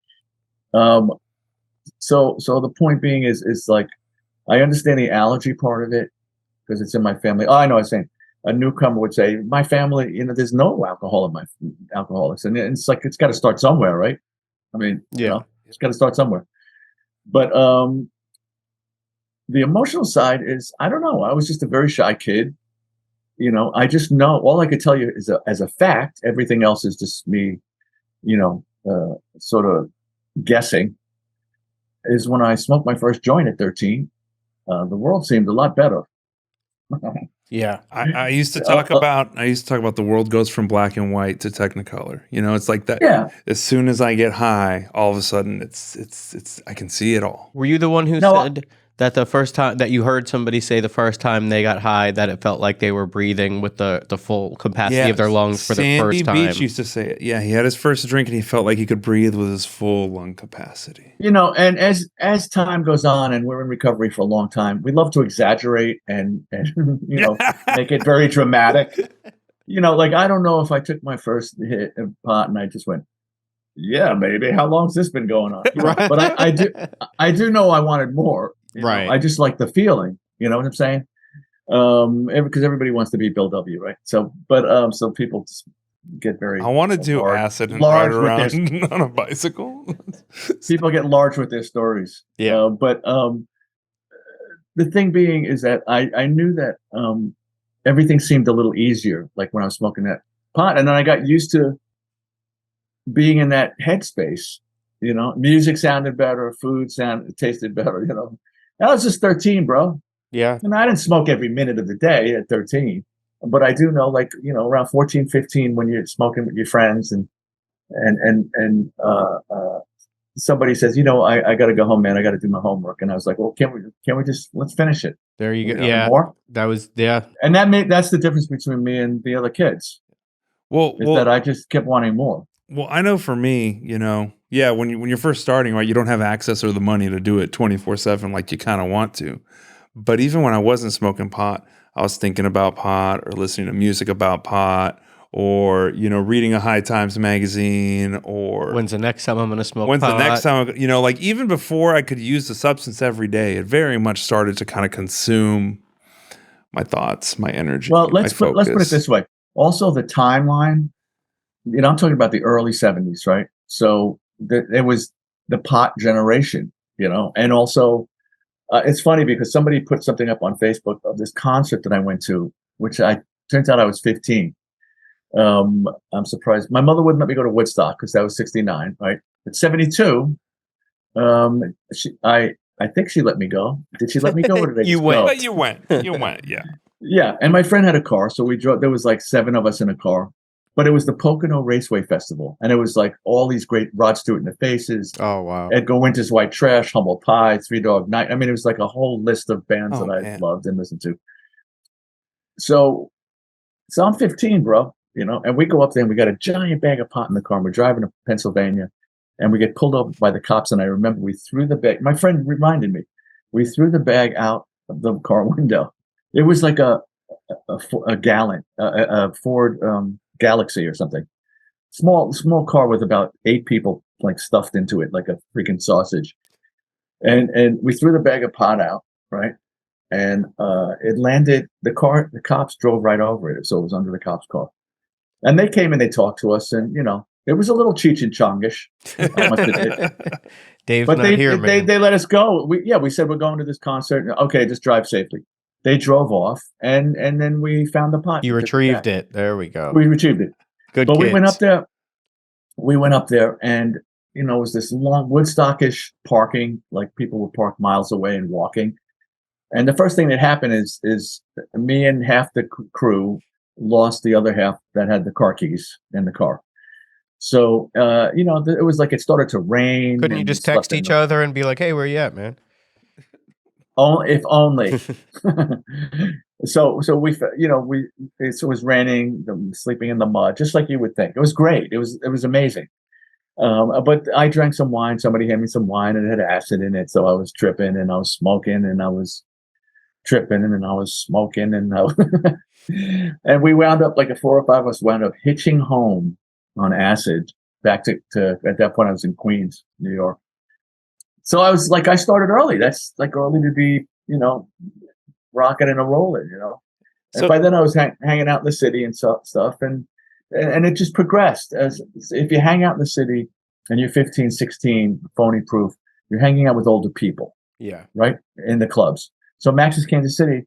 So the point being is like, I understand the allergy part of it because it's in my family. Oh, I know. I was saying a newcomer would say, my family, there's no alcoholics, and it's like it's got to start somewhere, right? I mean, it's got to start somewhere. But the emotional side is, I don't know. I was just a very shy kid. I just know, all I could tell you is as a fact, everything else is just me, sort of guessing, is when I smoked my first joint at 13, the world seemed a lot better. Yeah. I used to talk about the world goes from black and white to Technicolor. It's like that. Yeah. As soon as I get high, all of a sudden it's I can see it all. Were you the one who said that the first time that you heard somebody say the first time they got high that it felt like they were breathing with the full capacity of their lungs for the first time? Sandy Beach used to say it. Yeah, he had his first drink and he felt like he could breathe with his full lung capacity. And as time goes on and we're in recovery for a long time, we love to exaggerate and make it very dramatic. Like, I don't know if I took my first hit of pot and I just went, yeah, maybe. How long's this been going on? Right. But I do know I wanted more. Right. I just like the feeling. You know what I'm saying? Because everybody wants to be Bill W. Right. So people just get very. I want to do acid and ride around on a bicycle. People get large with their stories. Yeah. But the thing being is that I knew that everything seemed a little easier, like when I was smoking that pot, and then I got used to being in that headspace. Music sounded better, food tasted better. I was just 13, bro. Yeah. And I didn't smoke every minute of the day at 13, but I do know, like, around 14, 15, when you're smoking with your friends and somebody says, I got to go home, man. I got to do my homework. And I was like, well, can we just, let's finish it. There you go. Yeah. More? That was, yeah. And that's the difference between me and the other kids. Well, that I just kept wanting more. Well, I know for me, when you're first starting, right, you don't have access or the money to do it 24/7 like you kind of want to. But even when I wasn't smoking pot, I was thinking about pot or listening to music about pot or, reading a High Times magazine or... When's the next time I'm going to smoke pot? When's the next time, like even before I could use the substance every day, it very much started to kind of consume my thoughts, my energy, let's put it this way. Also, the timeline, I'm talking about the early 70s, right? So it was the pot generation, and also it's funny because somebody put something up on Facebook of this concert that I went to, which turns out I was 15. I'm surprised. My mother wouldn't let me go to Woodstock because that was 69, right? At 72, I think she let me go. Did she let me go or did I You went. You went, yeah. Yeah, and my friend had a car, so we drove. There was like 7 of us in a car. But it was the Pocono Raceway Festival, and it was like all these great Rod Stewart and the Faces. Oh wow! Edgar Winter's White Trash, Humble Pie, Three Dog Night. I mean, it was like a whole list of bands that I loved and listened to. So I'm 15, bro. And we go up there and we got a giant bag of pot in the car. And we're driving to Pennsylvania, and we get pulled over by the cops. And I remember we threw the bag. My friend reminded me. We threw the bag out of the car window. It was like a Ford. Galaxy or something, small car with about 8 people like stuffed into it like a freaking sausage, and we threw the bag of pot out, right, and it landed. The cops drove right over it, so it was under the cops' car, and they came and they talked to us, and it was a little Cheech and Chongish. Dave's but not here, man. They let us go. We said we're going to this concert. Okay, just drive safely. They drove off, and then we found the pot. You retrieved it. There we go. We retrieved it. Good. But kids. We went up there, and it was this long Woodstockish parking. Like people would park miles away and walking. And the first thing that happened is me and half the crew lost the other half that had the car keys in the car. So it was like it started to rain. Couldn't you just text each other and be like, "Hey, where you at, man?" Oh, if only. So it was raining, sleeping in the mud, just like you would think. It was great. It was amazing. But I drank some wine. Somebody handed me some wine and it had acid in it. So I was tripping and I was smoking and I was tripping and I was smoking and and we wound up, like 4 or 5 of us wound up hitching home on acid back to at that point I was in Queens, New York. So I started early. That's like early to be, rocking and a rolling, And So- by then I was hanging out in the city and stuff. And it just progressed. As if you hang out in the city and you're 15, 16, phony proof, you're hanging out with older people. Yeah. Right? In the clubs. So Max's Kansas City,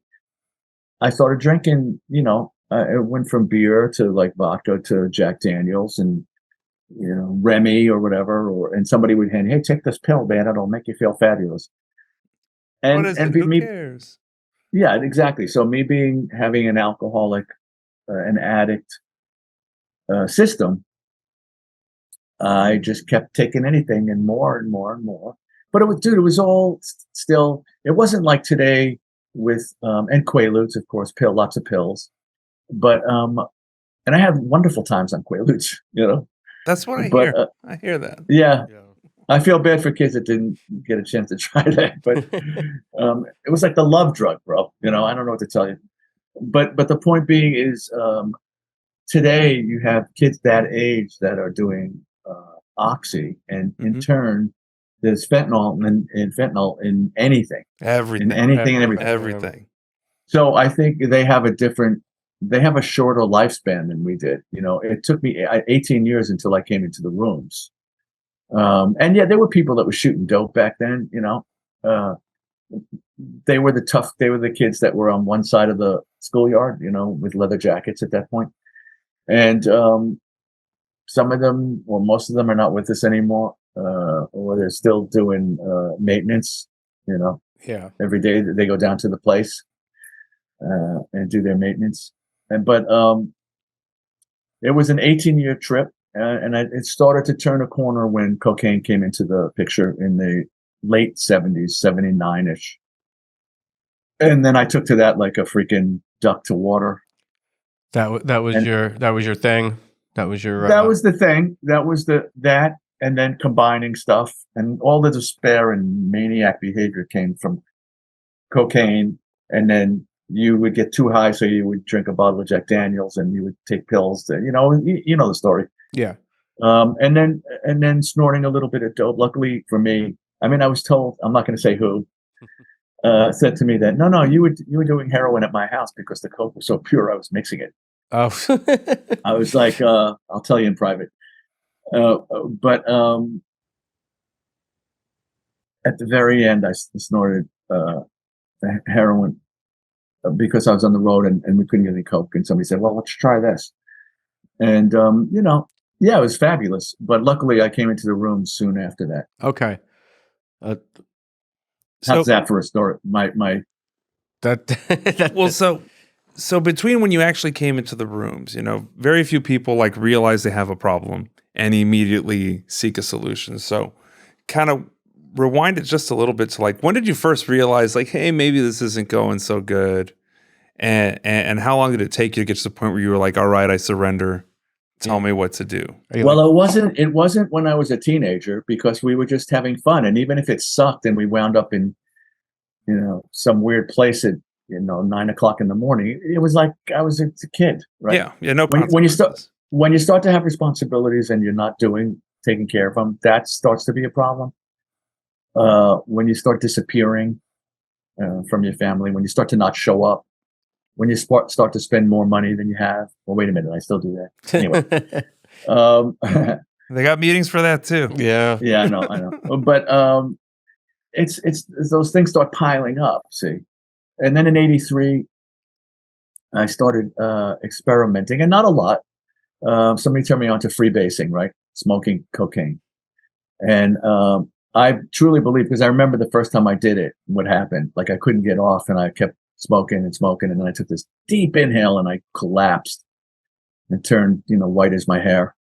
I started drinking, it went from beer to like vodka to Jack Daniels and, Remy or whatever, and somebody would hand, hey, take this pill, man. It'll make you feel fabulous. And, what is and it? Who me, cares? yeah, exactly. So me having an alcoholic, an addict system, I just kept taking anything and more and more and more. But it was all still, it wasn't like today with, and Quaaludes, of course, lots of pills. But, and I had wonderful times on Quaaludes, That's what I But, hear. I hear that. Yeah. I feel bad for kids that didn't get a chance to try that. But it was like the love drug, bro. I don't know what to tell you. But the point being is, today you have kids that age that are doing Oxy, and in turn, there's fentanyl and fentanyl in anything. Everything. In anything and everything. Everything. So I think they have a shorter lifespan than we did. It took me 18 years until I came into the rooms. And yeah, there were people that were shooting dope back then, they were the kids that were on one side of the schoolyard, with leather jackets at that point. And, some of them, or most of them, are not with us anymore, or they're still doing, maintenance, Yeah. every day that they go down to the place, and do their maintenance. But it was an 18-year trip, and it started to turn a corner when cocaine came into the picture in the late 70s, 79-ish. And then I took to that like a freaking duck to water. That was your thing. That was your That was the thing. That was that, and then combining stuff, and all the despair and maniac behavior came from cocaine. And then you would get too high, so you would drink a bottle of Jack Daniels, and you would take pills. You know the story. Yeah. And then snorting a little bit of dope. Luckily for me, I mean, I was told, I'm not going to say who, said to me that no, you were doing heroin at my house because the coke was so pure. I was mixing it. Oh. I was like, I'll tell you in private. But at the very end, I snorted heroin because I was on the road and we couldn't get any coke. And somebody said, well, let's try this. And, yeah, it was fabulous. But luckily, I came into the room soon after that. Okay. How's that for a story? So between when you actually came into the rooms, very few people like realize they have a problem and immediately seek a solution. So kind of rewind it just a little bit to like, when did you first realize like, hey, maybe this isn't going so good? And how long did it take you to get to the point where you were like, all right, I surrender. Tell me what to do. Well, it wasn't when I was a teenager, because we were just having fun. And even if it sucked and we wound up in, some weird place at, 9:00 in the morning, it was like I was a kid, right? Yeah. No. When you start to have responsibilities and you're not taking care of them, that starts to be a problem. When you start disappearing from your family, when you start to not show up, when you start to spend more money than you have. Well, wait a minute, I still do that anyway. They got meetings for that too. Yeah. Yeah, I know. But it's those things start piling up. See, and then in '83, I started experimenting, and not a lot. Somebody turned me on to freebasing, right? Smoking cocaine, and I truly believe, because I remember the first time I did it, what happened. Like I couldn't get off, and I kept smoking, and then I took this deep inhale, and I collapsed and turned, white as my hair.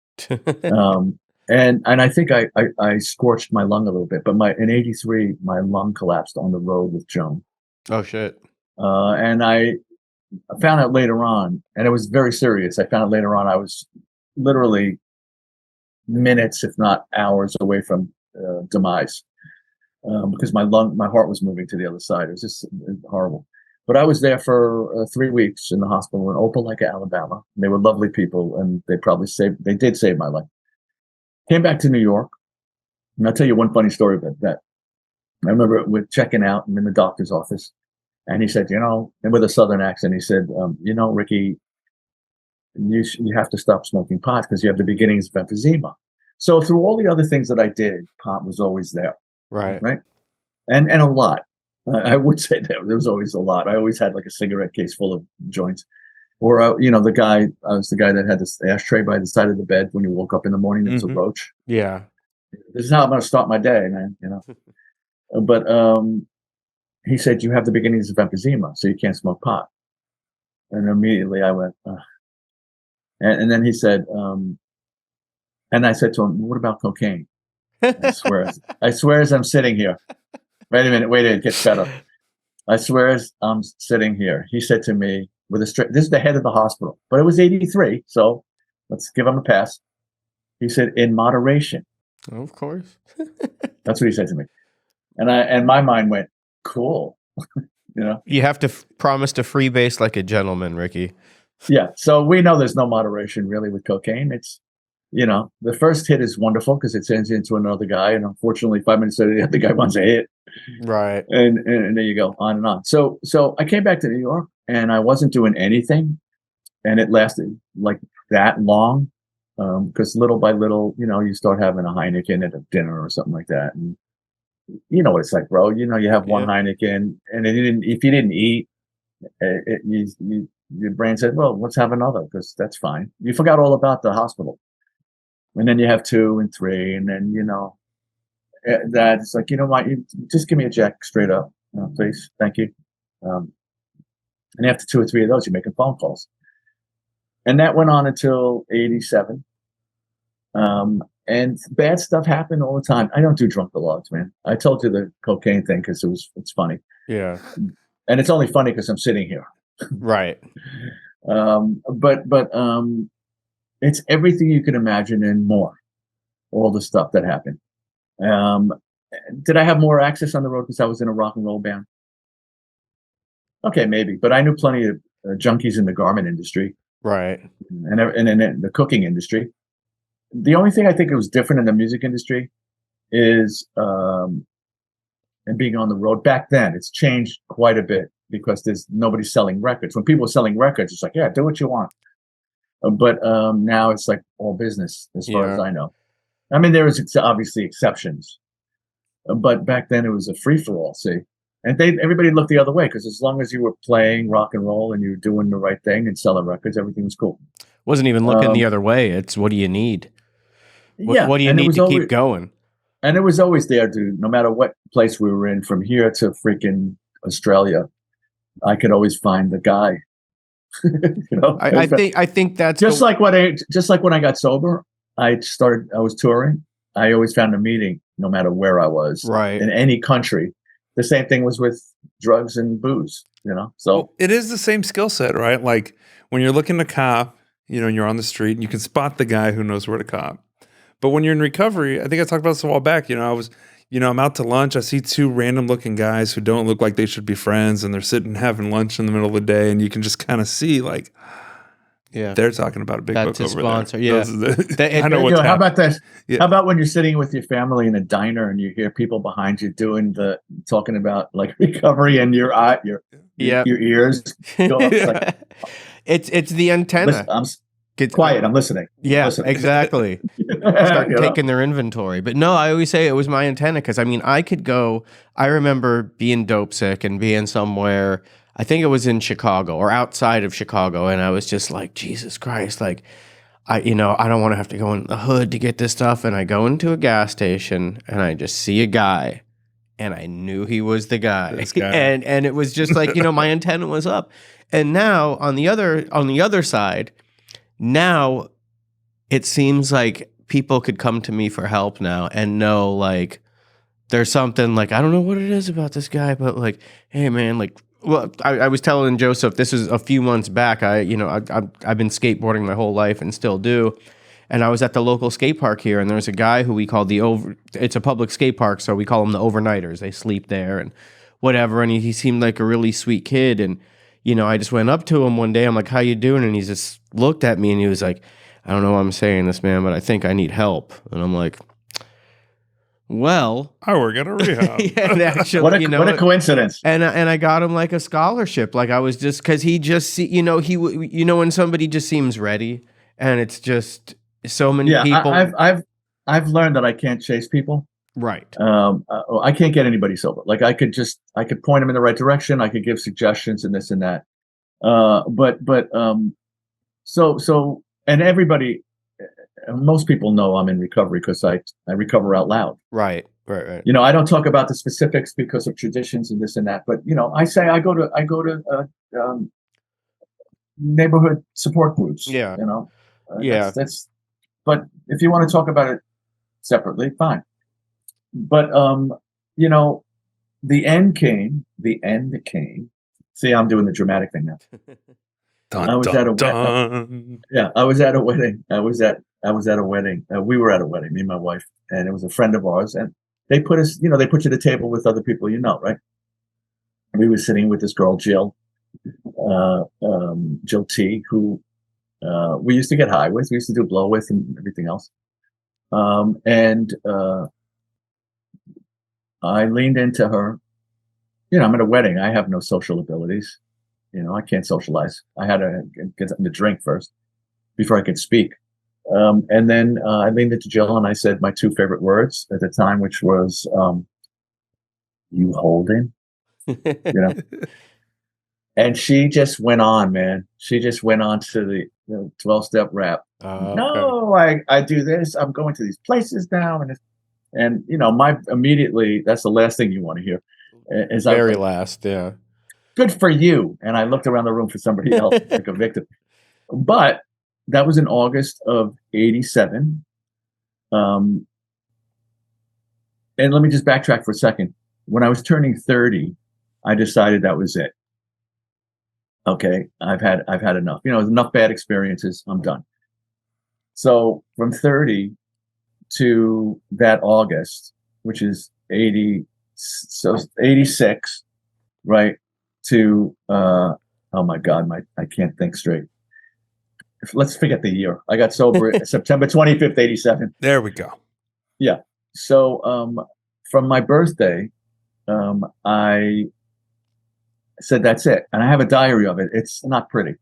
And I think I scorched my lung a little bit, but in '83, my lung collapsed on the road with Joan. Oh shit. And I I found out later on, and it was very serious. I found out later on I was literally minutes, if not hours, away from demise because my heart was moving to the other side. It was just horrible. But I was there for 3 weeks in the hospital in Opelika, Alabama. They were lovely people, and they did save my life. Came back to New York, and I'll tell you one funny story about that. I remember we're checking out and in the doctor's office, and he said, and with a Southern accent, he said, Ricky, you have to stop smoking pot because you have the beginnings of emphysema. So through all the other things that I did, pot was always there. Right. And a lot. I would say there was always a lot. I always had like a cigarette case full of joints. Or, I was the guy that had this ashtray by the side of the bed when you woke up in the morning. It was a roach. Yeah. This is how I'm going to start my day, man, But he said, you have the beginnings of emphysema, so you can't smoke pot. And immediately I went, and then he said, and I said to him, what about cocaine? I swear as I'm sitting here. Wait a minute, it gets better. I swear as I'm sitting here. He said to me with this is the head of the hospital, but it was 83, so let's give him a pass. He said, in moderation. Oh, of course. That's what he said to me. And my mind went, cool. You have to promise to freebase like a gentleman, Ricky. Yeah. So we know there's no moderation really with cocaine. It's, the first hit is wonderful because it sends you into another guy. And unfortunately, 5 minutes later, the other guy wants a hit. Right. And there you go, on and on. So I came back to New York and I wasn't doing anything. And it lasted like that long because little by little, you start having a Heineken at a dinner or something like that. And you know what it's like, bro. You have one Heineken and if you didn't eat, your brain said, well, let's have another because that's fine. You forgot all about the hospital. And then you have 2 and 3, and then that it's like, what? You just give me a Jack straight up, please, thank you. And after 2 or 3 of those, you're making phone calls, and that went on until 87. And bad stuff happened all the time. I don't do drunk logs, man. I told you the cocaine thing because it's funny. Yeah, and it's only funny because I'm sitting here. Right. But it's everything you can imagine and more. All the stuff that happened. Did I have more access on the road because I was in a rock and roll band? Okay, maybe. But I knew plenty of junkies in the garment industry. Right. And in the cooking industry. The only thing I think it was different in the music industry is, and being on the road back then, it's changed quite a bit because there's nobody selling records. When people are selling records, it's like, yeah, do what you want. But now it's like all business, as far as I know. I mean, there was obviously exceptions, but back then it was a free for all. See, and everybody looked the other way because as long as you were playing rock and roll and you were doing the right thing and selling records, everything was cool. Wasn't even looking the other way. It's what do you need? What do you need to keep going? And it was always there, dude. No matter what place we were in, from here to freaking Australia, I could always find the guy. I think that's like when I got sober, I was touring. I always found a meeting no matter where I was, right, in any country. The same thing was with drugs and booze, so it is the same skill set, right? Like when you're looking to cop, and you're on the street and you can spot the guy who knows where to cop. But when you're in recovery, I think I talked about this a while back, I'm out to lunch. I see 2 random looking guys who don't look like they should be friends, and they're sitting having lunch in the middle of the day, and you can just kind of see, like, they're talking about a big book over sponsor. there. Yeah, I know what's how about this? Yeah. How about when you're sitting with your family in a diner and you hear people behind you talking about like recovery, and your ears go up, like, it's the antenna. Quiet. I'm listening. Yeah, exactly. Start taking their inventory. But no, I always say it was my antenna because I remember being dope sick and being somewhere, I think it was in Chicago or outside of Chicago. And I was just like, Jesus Christ, like, I don't want to have to go in the hood to get this stuff. And I go into a gas station and I just see a guy and I knew he was the guy. This guy. And it was just like, my antenna was up. And now on the other side, now it seems like people could come to me for help now and know like there's something like, I don't know what it is about this guy, but like, hey man, like, well, I was telling Joseph, this is a few months back. I've been skateboarding my whole life and still do. And I was at the local skate park here, and there's a guy who we call it's a public skate park, so we call them the overnighters. They sleep there and whatever. And he seemed like a really sweet kid. And, I just went up to him one day. I'm like, how you doing? And he just looked at me and he was like, I don't know why I'm saying this, man, but I think I need help. And I'm like, well, I work at a rehab. yeah, actually, what a coincidence. And I got him like a scholarship. Like I was just, because he just, when somebody just seems ready, and it's just so many people. I've learned that I can't chase people. Right. I can't get anybody sober. Like I could point them in the right direction. I could give suggestions and this and that. And everybody, most people know I'm in recovery because I recover out loud. Right. I don't talk about the specifics because of traditions and this and that. But I say I go to neighborhood support groups. Yeah. That's. But if you want to talk about it separately, fine. But the end came. See, I'm doing the dramatic thing now. I was at a wedding. I was at a wedding. We were at a wedding, me and my wife, and it was a friend of ours. And they put us, they put you at a table with other people, right? We were sitting with this girl, Jill T, who we used to get high with. We used to do blow with and everything else. I leaned into her. I'm at a wedding. I have no social abilities. I can't socialize. I had to get something to drink first before I could speak. And then I leaned into Jill and I said my two favorite words at the time, which was, you holding? And she just went on, man. She just went on to the 12-step rap. Okay. No, I do this. I'm going to these places now. And my immediately, that's the last thing you want to hear. Is Very last, yeah. Good for you. And I looked around the room for somebody else, like a victim. But that was in August of 87. And let me just backtrack for a second. When I was turning 30, I decided that was it. Okay, I've had enough. Enough bad experiences. I'm done. So from 30 to that August, which is 86, right? To oh my God, I can't think straight. Let's forget the year. I got sober September 25th, 87. There we go. Yeah. So from my birthday, I said that's it, and I have a diary of it. It's not pretty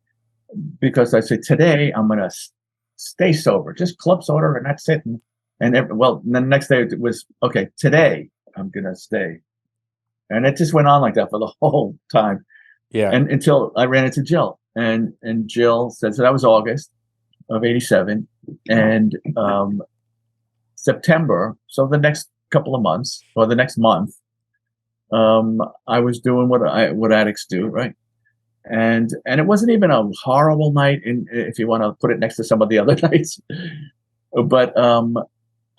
because I said today I'm gonna stay sober, just club soda, and that's it. And then the next day it was okay. Today I'm gonna stay, and it just went on like that for the whole time. Yeah. And until I ran into Jill, and Jill said, so that was August of 87, and September. So the next couple of months, or the next month, I was doing what addicts do, right? And it wasn't even a horrible night, if you want to put it next to some of the other nights. But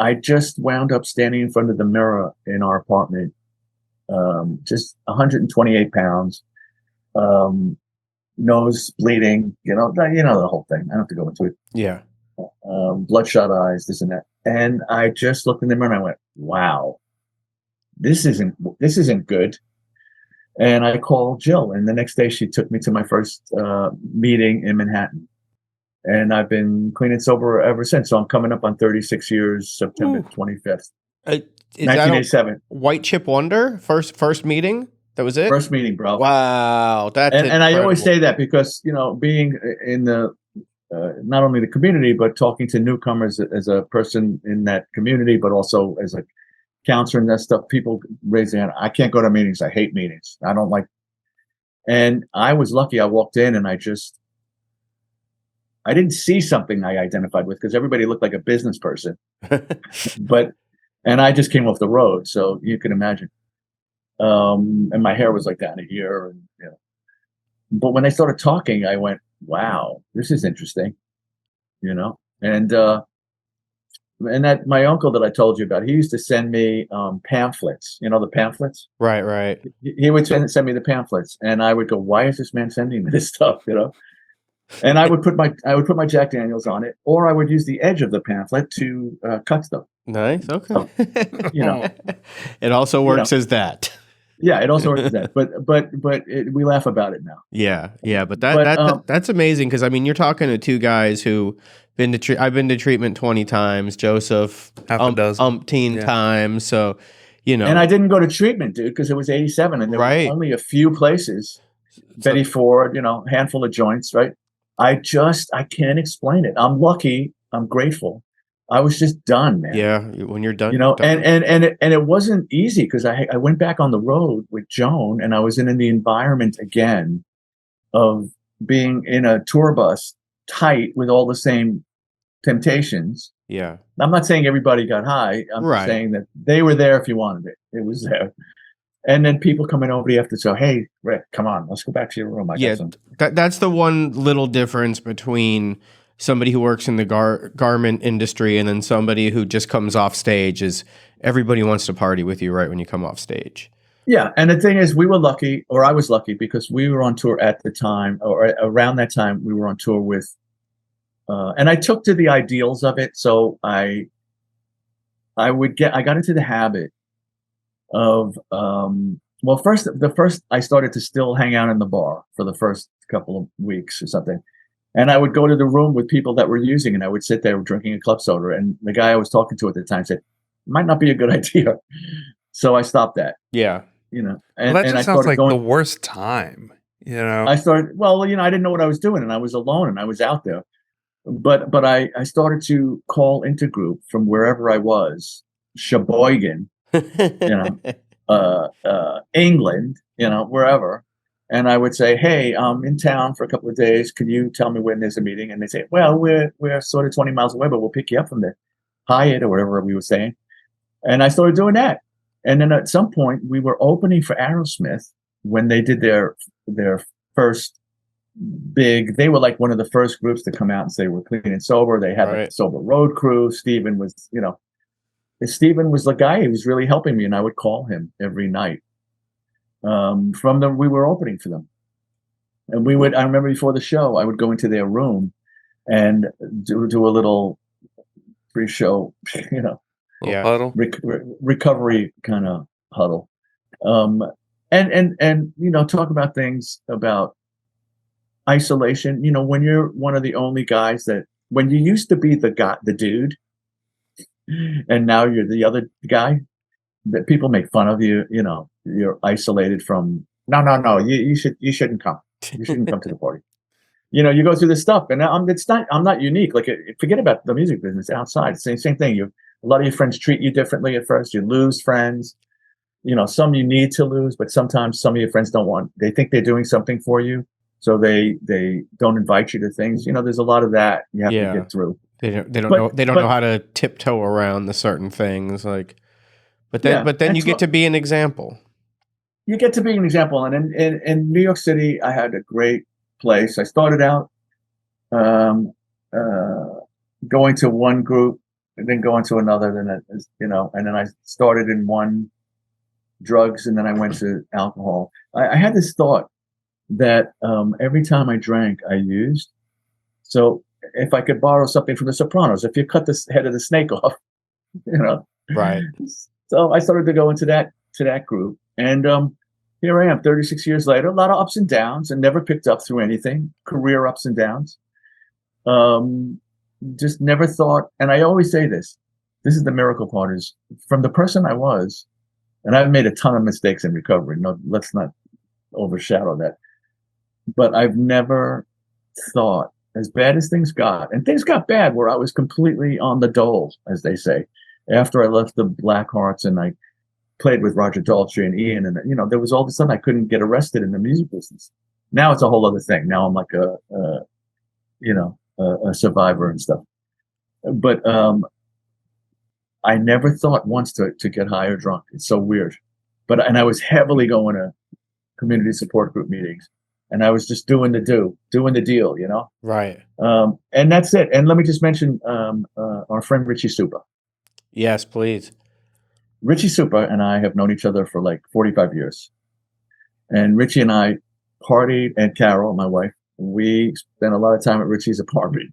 I just wound up standing in front of the mirror in our apartment, just 128 pounds, nose bleeding, the whole thing. I don't have to go into it. Yeah. Bloodshot eyes, this and that. And I just looked in the mirror and I went, wow, this isn't good. And I called Jill, and the next day she took me to my first meeting in Manhattan. And I've been clean and sober ever since. So I'm coming up on 36 years, September 25th, 1987. White Chip Wonder? First meeting? That was it? First meeting, bro. Wow. And I always say that because, being in the, not only the community, but talking to newcomers as a person in that community, but also as a counselor and that stuff, people raise their hand. I can't go to meetings. I hate meetings. I don't like. And I was lucky. I walked in and I didn't see something I identified with because everybody looked like a business person, and I just came off the road. So you can imagine. And my hair was like down here, and but when they started talking, I went, wow, this is interesting, and and that my uncle that I told you about, he used to send me pamphlets. You know the pamphlets. Right. He would send me the pamphlets, and I would go, "Why is this man sending me this stuff?" You know. And I would put my Jack Daniels on it, or I would use the edge of the pamphlet to cut stuff. Nice. Okay. So, you know, it also works as that. Yeah, it also works as that. But we laugh about it now. Yeah. But that's amazing because I mean, you're talking to two guys who I've been to treatment 20 times. Joseph, half a dozen, umpteen times. So, you know, and I didn't go to treatment, dude, because it was 87, and there were only a few places. Betty Ford, you know, handful of joints, right? I can't explain it. I'm lucky. I'm grateful. I was just done, man. Yeah, when you're done, you know, and it wasn't easy because I went back on the road with Joan, and I was in the environment again of being in a tour bus, tight with all the same temptations. Yeah, I'm not saying everybody got high. I'm saying that they were there if you wanted it. It was there. And then people coming over to you after, so, hey, Rick, come on, let's go back to your room. That's the one little difference between somebody who works in the garment industry and then somebody who just comes off stage is everybody wants to party with you right when you come off stage. Yeah, and the thing is, we were lucky, or I was lucky, because we were on tour at the time, or around that time, we were on tour with, and I took to the ideals of it, so I got into the habit of first I started to still hang out in the bar for the first couple of weeks or something, and I would go to the room with people that were using, and I would sit there drinking a club soda, and the guy I was talking to at the time said, might not be a good idea, so I stopped that. Yeah, you know, and that just sounds like the worst time. You know, I started, I didn't know what I was doing, and I was alone, and I was out there, but I started to call into group from wherever I was, Sheboygan, England, wherever. And I would say, hey, I'm in town for a couple of days. Could you tell me when there's a meeting? And they say, well, we're sort of 20 miles away, but we'll pick you up from the Hyatt or whatever we were saying. And I started doing that. And then at some point we were opening for Aerosmith when they did their first big, they were like one of the first groups to come out and say we're clean and sober. They had like a sober road crew. Stephen was the guy who was really helping me, and I would call him every night. We were opening for them, and I remember before the show, I would go into their room and do a little pre-show, huddle, recovery kind of huddle, and talk about things about isolation. When you're one of the only guys when you used to be the dude, and now you're the other guy, that people make fun of you. You're isolated from. No. You shouldn't come. You shouldn't come to the party. You go through this stuff, and I'm not unique. Like, forget about the music business outside. Same thing. A lot of your friends treat you differently at first. You lose friends. Some you need to lose, but sometimes some of your friends don't want. They think they're doing something for you, so they don't invite you to things. There's a lot of that you have to get through. They don't know how to tiptoe around the certain things, like. But then you get to be an example. You get to be an example, and in New York City, I had a great place. I started out going to one group, and then going to another, and then I started in one drugs, and then I went to alcohol. I had this thought that every time I drank, I used. So if I could borrow something from The Sopranos, if you cut the head of the snake off, right. So I started to go into that group, and here I am, 36 years later. A lot of ups and downs, and never picked up through anything. Career ups and downs. Just never thought. And I always say this. This is the miracle part: is from the person I was, and I've made a ton of mistakes in recovery. No, let's not overshadow that. But I've never thought, as bad as things got, and things got bad where I was completely on the dole, as they say. After I left the Blackhearts and I played with Roger Daltrey and Ian, and there was all of a sudden I couldn't get arrested in the music business. Now it's a whole other thing. Now I'm like a survivor and stuff. But I never thought once to get high or drunk. It's so weird. And I was heavily going to community support group meetings, and I was just doing the deal, Right. And that's it. And let me just mention our friend Richie Supa. Yes, please. Richie Supa and I have known each other for like 45 years. And Richie and I partied, and Carol, my wife, we spent a lot of time at Richie's apartment.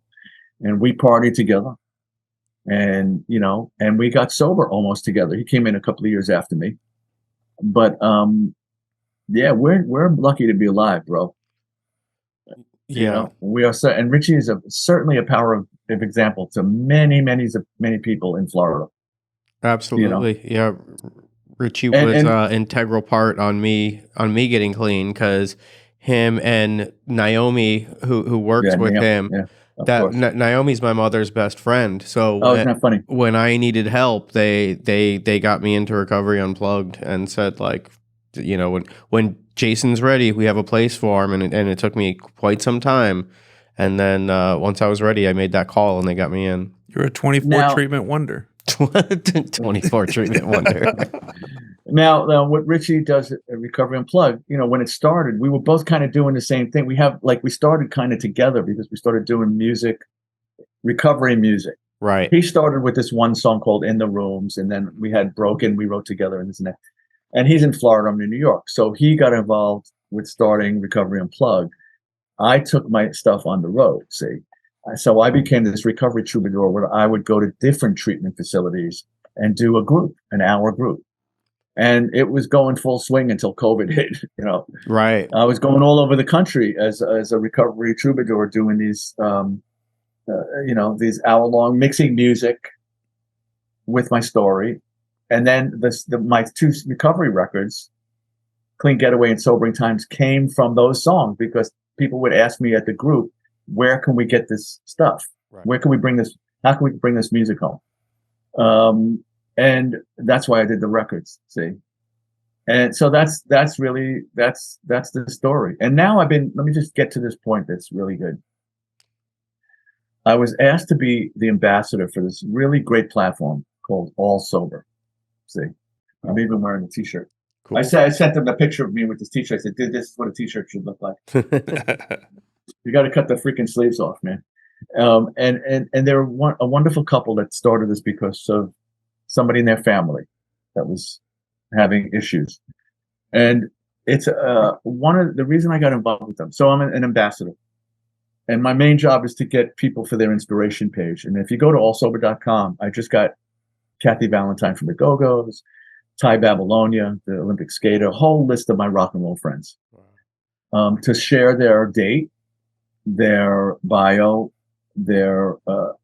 And we partied together. And, and we got sober almost together. He came in a couple of years after me. But yeah, we're lucky to be alive, bro. Yeah, we are. And Richie is certainly a power of example to many people in Florida. absolutely. Yeah, Richie was an integral part on me getting clean, because him and Naomi, who works with him. Yeah, Naomi's my mother's best friend. So isn't that funny? When I needed help, they got me into Recovery Unplugged and said, like, when Jason's ready, we have a place for him, and it took me quite some time, and then once I was ready, I made that call and they got me in. You're a 24 treatment wonder. 24 treatment wonder. Now, what Richie does at Recovery Unplugged, when it started, we were both kind of doing the same thing. We started kind of together because we started doing music, recovery music. Right. He started with this one song called In the Rooms, and then we had Broken, we wrote together, and this and that. And he's in Florida, I'm in New York. So he got involved with starting Recovery Unplugged. I took my stuff on the road, see. So I became this recovery troubadour where I would go to different treatment facilities and do an hour group. And it was going full swing until COVID hit, Right. I was going all over the country as a recovery troubadour doing these, these hour-long mixing music with my story. And then my two recovery records, Clean Getaway and Sobering Times, came from those songs because people would ask me at the group, where can we get this stuff? Right. Where can we bring this? How can we bring this music home? And that's why I did the records, see? And so that's the story. And now let me just get to this point that's really good. I was asked to be the ambassador for this really great platform called All Sober. See, I'm even wearing a t-shirt. Cool. I sent them a picture of me with this t-shirt. I said, dude, this is what a t-shirt should look like. You got to cut the freaking sleeves off, man. And they're a wonderful couple that started this because of somebody in their family that was having issues. And it's one of the reason I got involved with them. So I'm an ambassador. And my main job is to get people for their inspiration page. And if you go to allsober.com, I just got Kathy Valentine from the Go-Go's, Ty Babylonia, the Olympic skater, a whole list of my rock and roll friends to share their date, their bio, their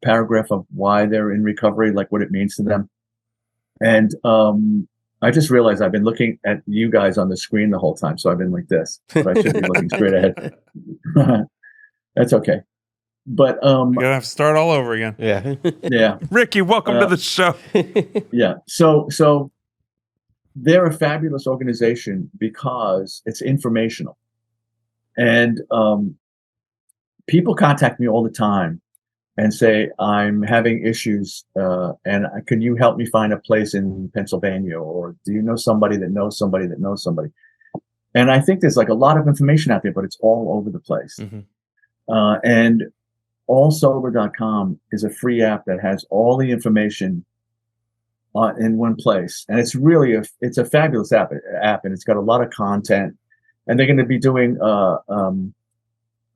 paragraph of why they're in recovery, like what it means to them. And I just realized I've been looking at you guys on the screen the whole time, so I've been like this, but I should be looking straight ahead. That's okay. But you're gonna have to start all over again. Yeah. Yeah. Ricky, welcome to the show. Yeah. So they're a fabulous organization because it's informational. And people contact me all the time and say, I'm having issues, and can you help me find a place in Pennsylvania? Or do you know somebody that knows somebody that knows somebody? And I think there's like a lot of information out there, but it's all over the place. Mm-hmm. And allsober.com is a free app that has all the information in one place. And it's really it's a fabulous app, and it's got a lot of content. And they're going to be doing, there's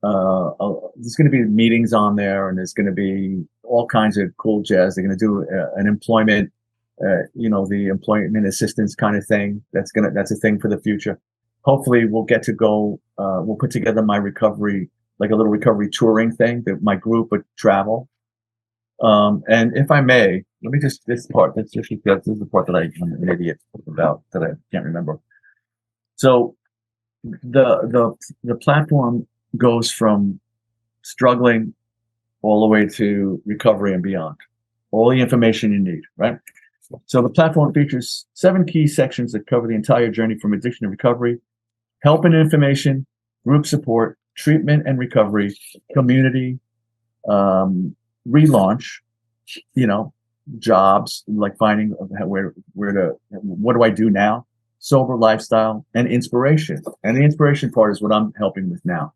going to be meetings on there, and there's going to be all kinds of cool jazz. They're going to do an employment, the employment assistance kind of thing. That's a thing for the future. Hopefully we'll get to go, we'll put together my recovery, like a little recovery touring thing that my group would travel. And if I may, let me this is the part that I'm an idiot about, that I can't remember. So the platform goes from struggling all the way to recovery and beyond. All the information you need, right? So the platform features 7 key sections that cover the entire journey from addiction to recovery: help and information, group support, treatment and recovery, community, relaunch, jobs, like finding what do I do now, sober lifestyle, and inspiration. And the inspiration part is what I'm helping with now,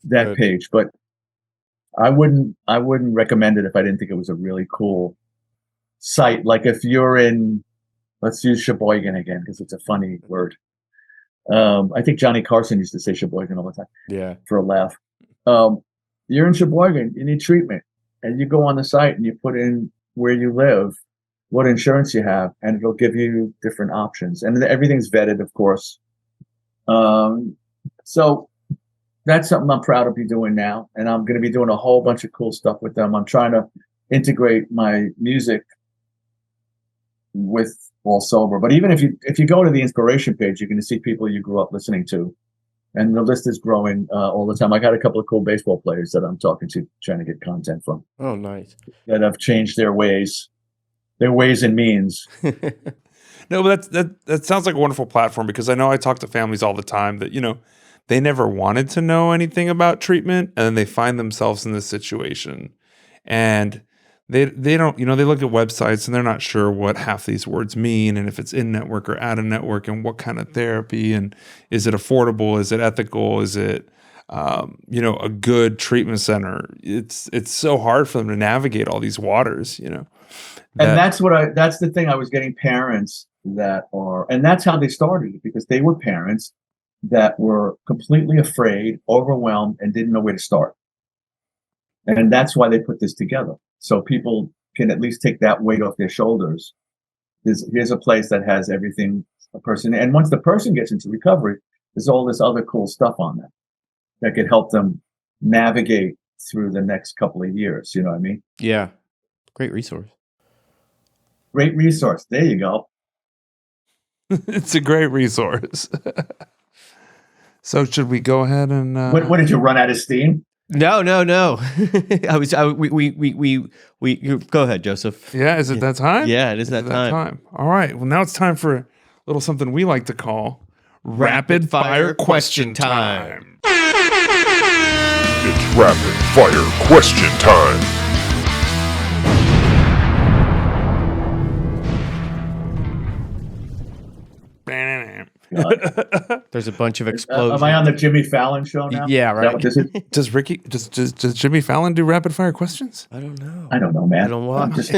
that page. But I wouldn't recommend it if I didn't think it was a really cool site. Like if you're in, let's use Sheboygan again because it's a funny word. I think Johnny Carson used to say Sheboygan all the time. Yeah. For a laugh. You're in Sheboygan, you need treatment, and you go on the site and you put in where you live, what insurance you have, and it'll give you different options. And everything's vetted, of course. So that's something I'm proud to be doing now. And I'm going to be doing a whole bunch of cool stuff with them. I'm trying to integrate my music with All Sober. But even if you go to the inspiration page, you're going to see people you grew up listening to. And the list is growing all the time. I got a couple of cool baseball players that I'm talking to, trying to get content from. Oh, nice. That have changed their ways and means. No, but that sounds like a wonderful platform, because I know I talk to families all the time that, they never wanted to know anything about treatment, and then they find themselves in this situation. And they don't, they look at websites and they're not sure what half these words mean, and if it's in network or out of network, and what kind of therapy, and is it affordable, is it ethical, is it a good treatment center. It's so hard for them to navigate all these waters, And that's the thing. I was getting parents and that's how they started, because they were parents that were completely afraid, overwhelmed, and didn't know where to start. And that's why they put this together. So people can at least take that weight off their shoulders. Here's a place that has everything a person, and once the person gets into recovery, there's all this other cool stuff on that could help them navigate through the next couple of years. You know what I mean? Yeah. Great resource. Great resource. There you go. It's a great resource. So should we go ahead and what did you run out of steam? No. We go ahead, Joseph. Yeah, is it that time? Yeah, it is that time. All right. Well, now it's time for a little something we like to call Rapid Fire Question Time. It's Rapid Fire Question Time. There's a bunch of explosions. Am I on the Jimmy Fallon show now? Yeah, right. Does Jimmy Fallon do rapid fire questions? I don't know. I don't know, man. I don't watch.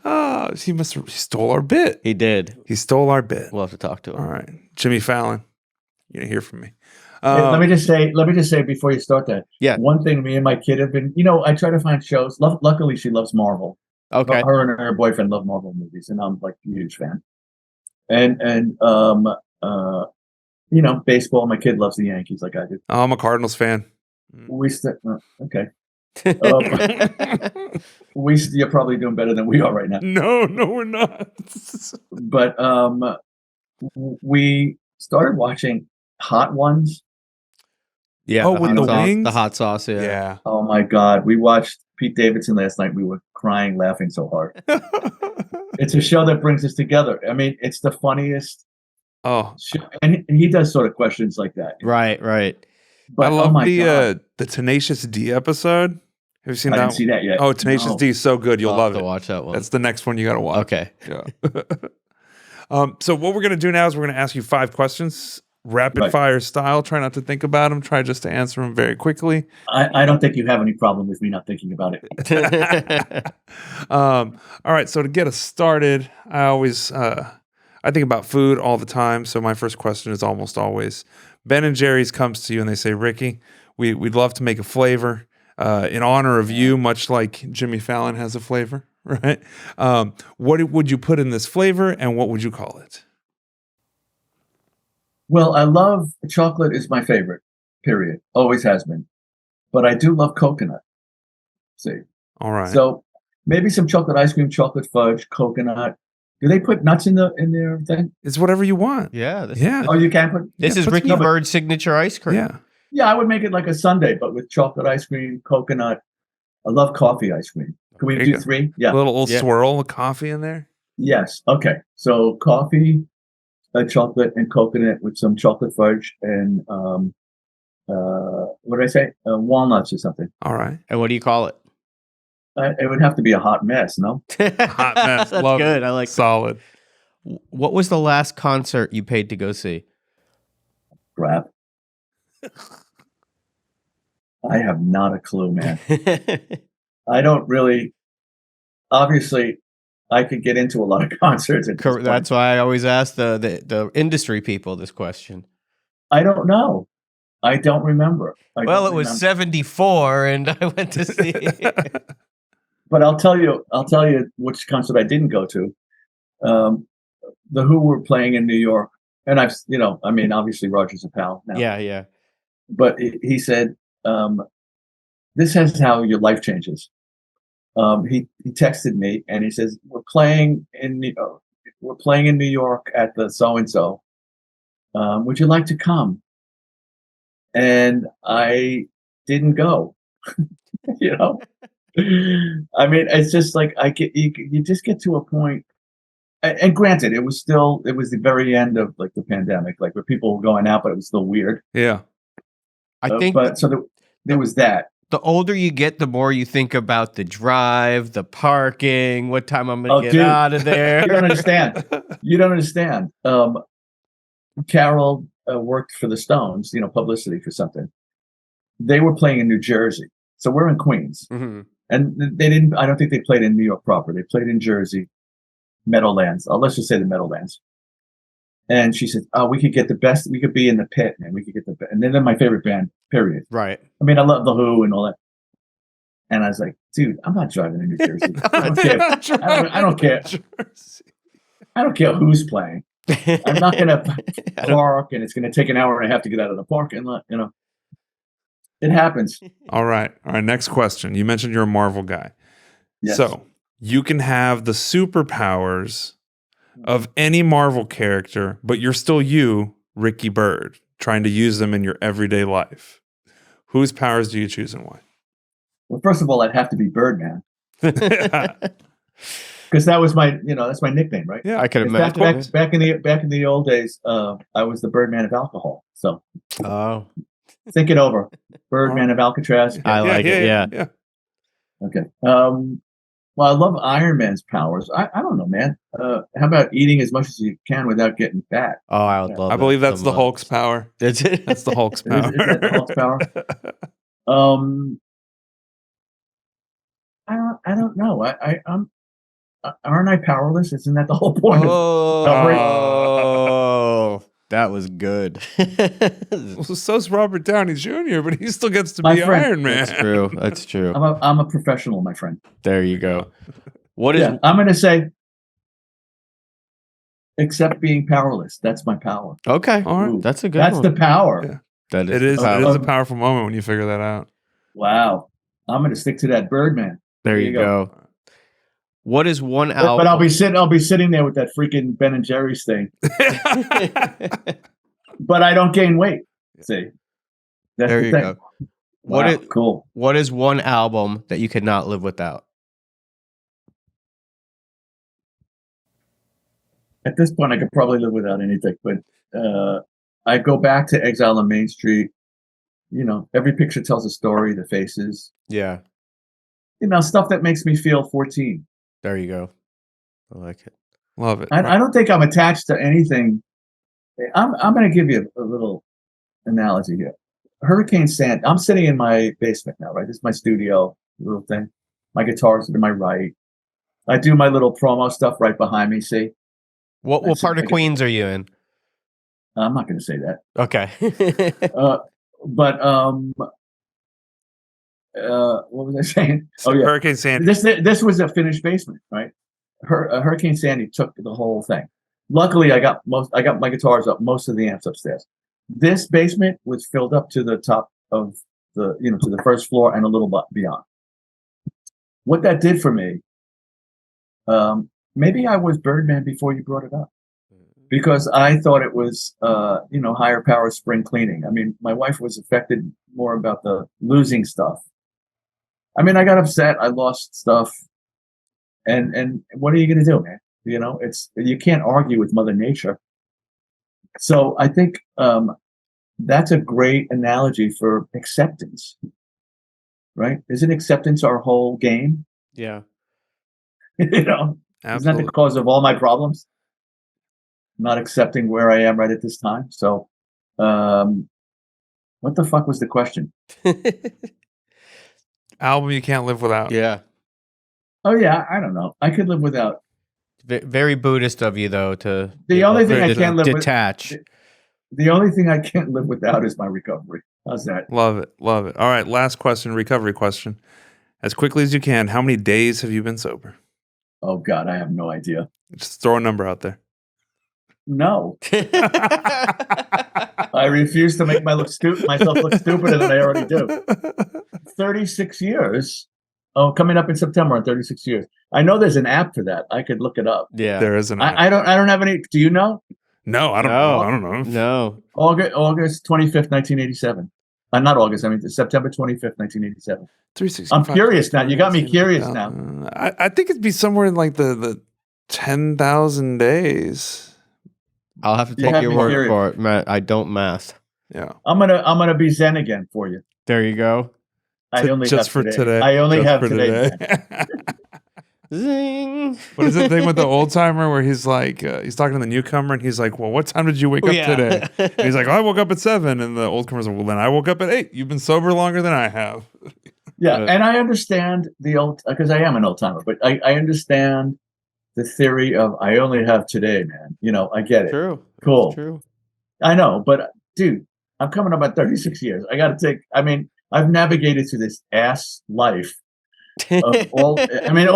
Oh, he stole our bit. He did. He stole our bit. We'll have to talk to him. All right, Jimmy Fallon, you're gonna hear from me. Let me just say before you start that. Yeah. One thing me and my kid have been, I try to find shows. Luckily, she loves Marvel. Okay. Her and her boyfriend love Marvel movies, and I'm like a huge fan. And baseball. My kid loves the Yankees like I do. Oh, I'm a Cardinals fan. Okay. You're probably doing better than we are right now. No, we're not. But we started watching Hot Ones. Yeah. Oh, with the wings? The hot sauce, yeah. Yeah. Oh my God. We watched Pete Davidson last night. We were crying, laughing so hard. It's a show that brings us together. I mean, it's the funniest show. And he does sort of questions like that. Right. But, I love the Tenacious D episode. Have you seen that? I didn't see that yet. Oh, Tenacious D is so good. You'll love it. Watch that one. That's the next one you got to watch. Okay. Yeah. So what we're going to do now is we're going to ask you 5 questions, rapid fire style. Try not to think about them. Try just to answer them very quickly. I don't think you have any problem with me not thinking about it. All right. So to get us started, I think about food all the time. So my first question is almost always, Ben & Jerry's comes to you and they say, Ricky, we'd love to make a flavor in honor of you, much like Jimmy Fallon has a flavor, right? What would you put in this flavor, and what would you call it? Well, I love chocolate is my favorite, period. Always has been. But I do love coconut. See? All right. So maybe some chocolate ice cream, chocolate fudge, coconut. Do they put nuts in their thing? It's whatever you want. Yeah. Oh, you can put. This is Ricky Byrd signature ice cream. Yeah. Yeah, I would make it like a sundae, but with chocolate ice cream, coconut. I love coffee ice cream. Can we do 3? Yeah. A little swirl of coffee in there? Yes. Okay. So coffee, chocolate, and coconut with some chocolate fudge and what did I say? Walnuts or something. All right. And what do you call it? It would have to be a hot mess, no? Hot mess. That's Love good. it. I like solid. What was the last concert you paid to go see? Crap. I have not a clue, man. I don't really. obviously I could get into a lot of concerts. That's why I always ask the industry people this question. I don't know. I don't remember. It was 74 and I went to see But I'll tell you which concert I didn't go to. The Who were playing in New York, and obviously Roger's a pal now. Yeah. But he said, this is how your life changes. He texted me and he says, we're playing in New York at the so-and-so. Would you like to come? And I didn't go. I mean, it's just like you just get to a point. And granted, it was the very end of like the pandemic, like where people were going out, but it was still weird. Yeah. I think there was that. The older you get, the more you think about the drive, the parking, what time I'm going to get out of there. You don't understand. Carol worked for the Stones, publicity for something. They were playing in New Jersey. So we're in Queens. Mm-hmm. And I don't think they played in New York proper. They played in Jersey, Meadowlands. Let's just say the Meadowlands. And she said, we could get the best. We could be in the pit, man. We could get the best. And they're my favorite band, period. Right. I mean, I love The Who and all that. And I was like, dude, I'm not driving to New Jersey. I don't care. I don't care. I don't care who's playing. I'm not going to park, and it's going to take an hour and a half to get out of the parking lot. It happens. All right. Next question. You mentioned you're a Marvel guy. Yes. So you can have the superpowers of any Marvel character, but you're still you, Ricky Byrd, trying to use them in your everyday life. Whose powers do you choose and why? Well, first of all, I'd have to be Birdman. Because that was that's my nickname, right? Yeah, I could imagine. Back in the old days, I was the Birdman of alcohol. So, think it over. Birdman of Alcatraz. Okay. I like it. Yeah. Okay. Well, I love Iron Man's powers. I don't know, man. How about eating as much as you can without getting fat? Oh, I would love. I believe that's the Hulk's power. That's it. That's the Hulk's power. Is that the Hulk's power? I don't know. Aren't I powerless? Isn't that the whole point? Oh, that was good. Well, so's Robert Downey Jr., but he still gets to be Iron Man. That's true. I'm a professional, my friend. There you go. I'm going to say, except being powerless. That's my power. Okay. All right. That's a good That's one. the power. Yeah. It is a powerful moment when you figure that out. Wow. I'm going to stick to that Birdman. There you go. What is one album? But I'll be sitting there with that freaking Ben and Jerry's thing. But I don't gain weight. See, that's there the you thing. go. Wow, cool. What is one album that you could not live without? At this point, I could probably live without anything. But I go back to Exile on Main Street. Every picture tells a story. The faces. Yeah. Stuff that makes me feel 14. There you go. I like it. Love it. I don't think I'm attached to anything. I'm going to give you a little analogy here. Hurricane Sandy. I'm sitting in my basement now, right? This is my studio, little thing. My guitar's to my right. I do my little promo stuff right behind me. See? What part of Queens are you in? I'm not going to say that. Okay. What was I saying? Hurricane Sandy. This was a finished basement, right? Hurricane Sandy took the whole thing. Luckily, I got my guitars up, most of the amps upstairs. This basement was filled up to the top of to the first floor and a little bit beyond. What that did for me, maybe I was Birdman before you brought it up, because I thought it was higher power spring cleaning. I mean, my wife was affected more about the losing stuff. I mean, I got upset. I lost stuff, and what are you going to do, man? You can't argue with Mother Nature. So I think that's a great analogy for acceptance, right? Isn't acceptance our whole game? Yeah. Absolutely. Isn't that the cause of all my problems? Not accepting where I am right at this time. So, what the fuck was the question? Album you can't live without. Yeah. Oh yeah, I don't know. I could live without. Very Buddhist of you, though, to The only thing I can't live detach. The only thing I can't live without is my recovery. How's that? Love it. Love it. All right. Last question, recovery question. As quickly as you can, how many days have you been sober? Oh God, I have no idea. Just throw a number out there. No. I refuse to make myself look stupider than I already do. 36 years. Oh, coming up in September on 36 years. I know there's an app for that. I could look it up. Yeah. There is an app. I don't have any. Do you know? No, I don't know. I don't know. No. August 25th, 1987. Not August. I mean September 25th, 1987. 365. I'm curious now. You got me curious now. I think it'd be somewhere in like the 10,000 days. I'll have to take your word for it, Matt. I don't math. Yeah. I'm gonna be Zen again for you. There you go. I only just have for today. I only Just have for today. Zing. What is the thing with the old timer where he's like, he's talking to the newcomer and he's like, well, what time did you wake up today? And he's like, oh, I woke up at 7. And the old comer's like, well, then I woke up at 8. You've been sober longer than I have. Yeah, and I understand the old, because I am an old timer, but I understand the theory of I only have today, man. You know, I get it. True. Cool. It's true. I know, but dude, I'm coming up at 36 years. I got to I've navigated through this ass life of all. I mean,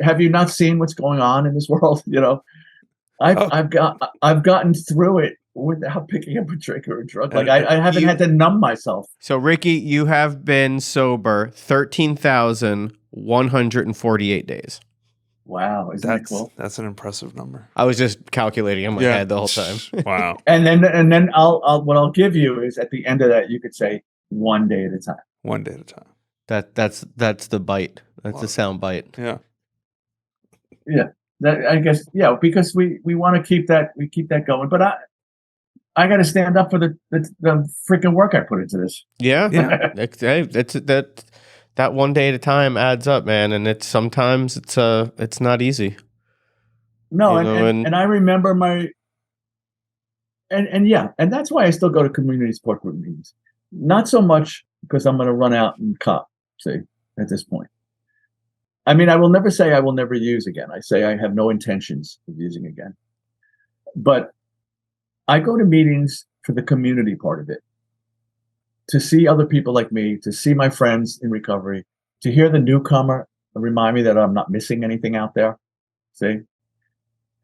have you not seen what's going on in this world? You know, I've gotten through it without picking up a drink or a drug. Like I haven't had to numb myself. So Ricky, you have been sober 13,148 days. Wow, isn't that cool? That's an impressive number. I was just calculating in my head the whole time. Wow. And then what I'll give you is at the end of that you could say one day at a time. One day at a time. That's the bite. That's the sound bite. Yeah. Yeah. I guess because we want to keep that going. But I got to stand up for the freaking work I put into this. Yeah. That one day at a time adds up, man, and sometimes it's not easy. No, and I remember and that's why I still go to community support group meetings. Not so much because I'm going to run out and cop, see, at this point. I mean, I will never say I will never use again. I say I have no intentions of using again. But I go to meetings for the community part of it, to see other people like me, to see my friends in recovery, to hear the newcomer remind me that I'm not missing anything out there, see?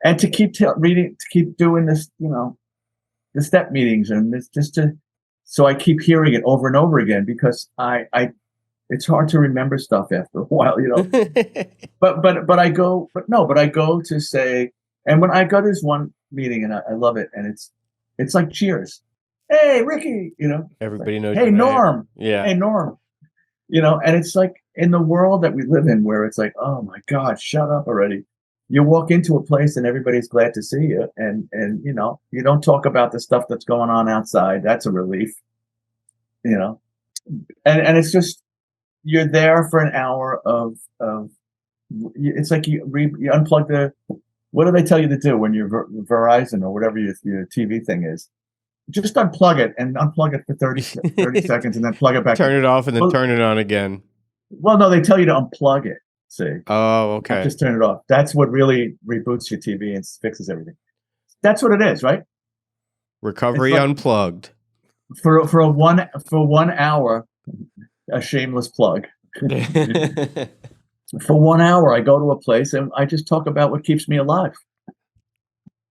And to keep reading, to keep doing this, you know, the step meetings, and this so I keep hearing it over and over again, because it's hard to remember stuff after a while, you know. but I go to say, and when I go to this one meeting and I love it, and it's like cheers. Hey, Ricky, you know. Everybody knows. Hey, Norm. Yeah. Hey, Norm. You know, and it's like in the world that we live in, where it's like, oh my God, shut up already. You walk into a place and everybody's glad to see you, and you know, you don't talk about the stuff that's going on outside. That's a relief, you know. And it's just, you're there for an hour of it's like you unplug what do they tell you to do when you're Verizon or whatever your TV thing is? Just unplug it for 30 seconds and then plug it back. Turn it off and then turn it on again. Well, no, they tell you to unplug it. See? Oh, okay. Just turn it off. That's what really reboots your TV and fixes everything. That's what it is, right? Recovery Unplugged. For 1 hour, a shameless plug. For 1 hour, I go to a place and I just talk about what keeps me alive.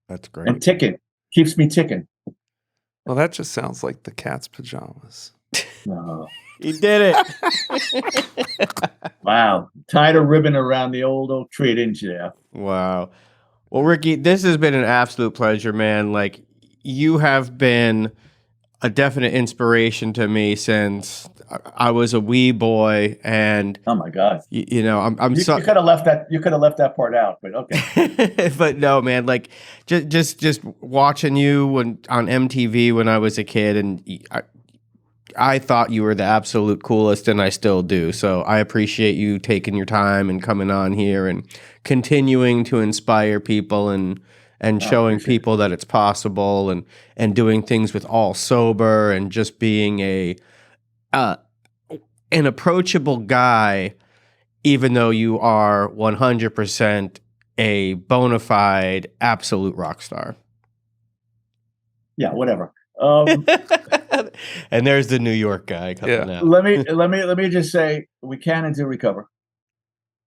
That's great. And ticking. Keeps me ticking. Well, that just sounds like the cat's pajamas. No. You did it. Wow. Tied a ribbon around the old oak tree, didn't you? Yeah. Wow. Well, Ricky, this has been an absolute pleasure, man. Like, you have been a definite inspiration to me since I was a wee boy, and oh my God, you know, I'm you could have left that. You could have left that part out, but okay. But no, man, like just watching you on MTV when I was a kid, and I thought you were the absolute coolest, and I still do. So I appreciate you taking your time and coming on here and continuing to inspire people and showing people that it's possible, and doing things with all sober, and just being an approachable guy even though you are 100% a bona fide absolute rock star. Yeah, whatever. And there's the New York guy coming out. Let me just say, we can and do recover.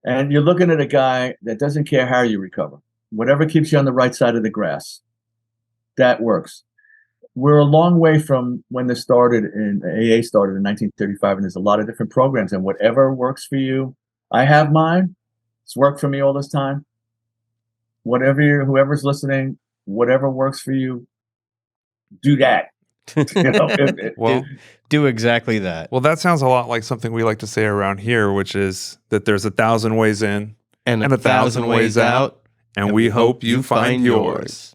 And you're looking at a guy that doesn't care how you recover. Whatever keeps you on the right side of the grass, that works. We're a long way from when this started AA started in 1935, and there's a lot of different programs, and whatever works for you. I have mine. It's worked for me all this time. Whoever's listening, whatever works for you, do that. Do exactly that. Well, that sounds a lot like something we like to say around here, which is that there's 1,000 ways in and 1,000 ways out, and we hope you find yours.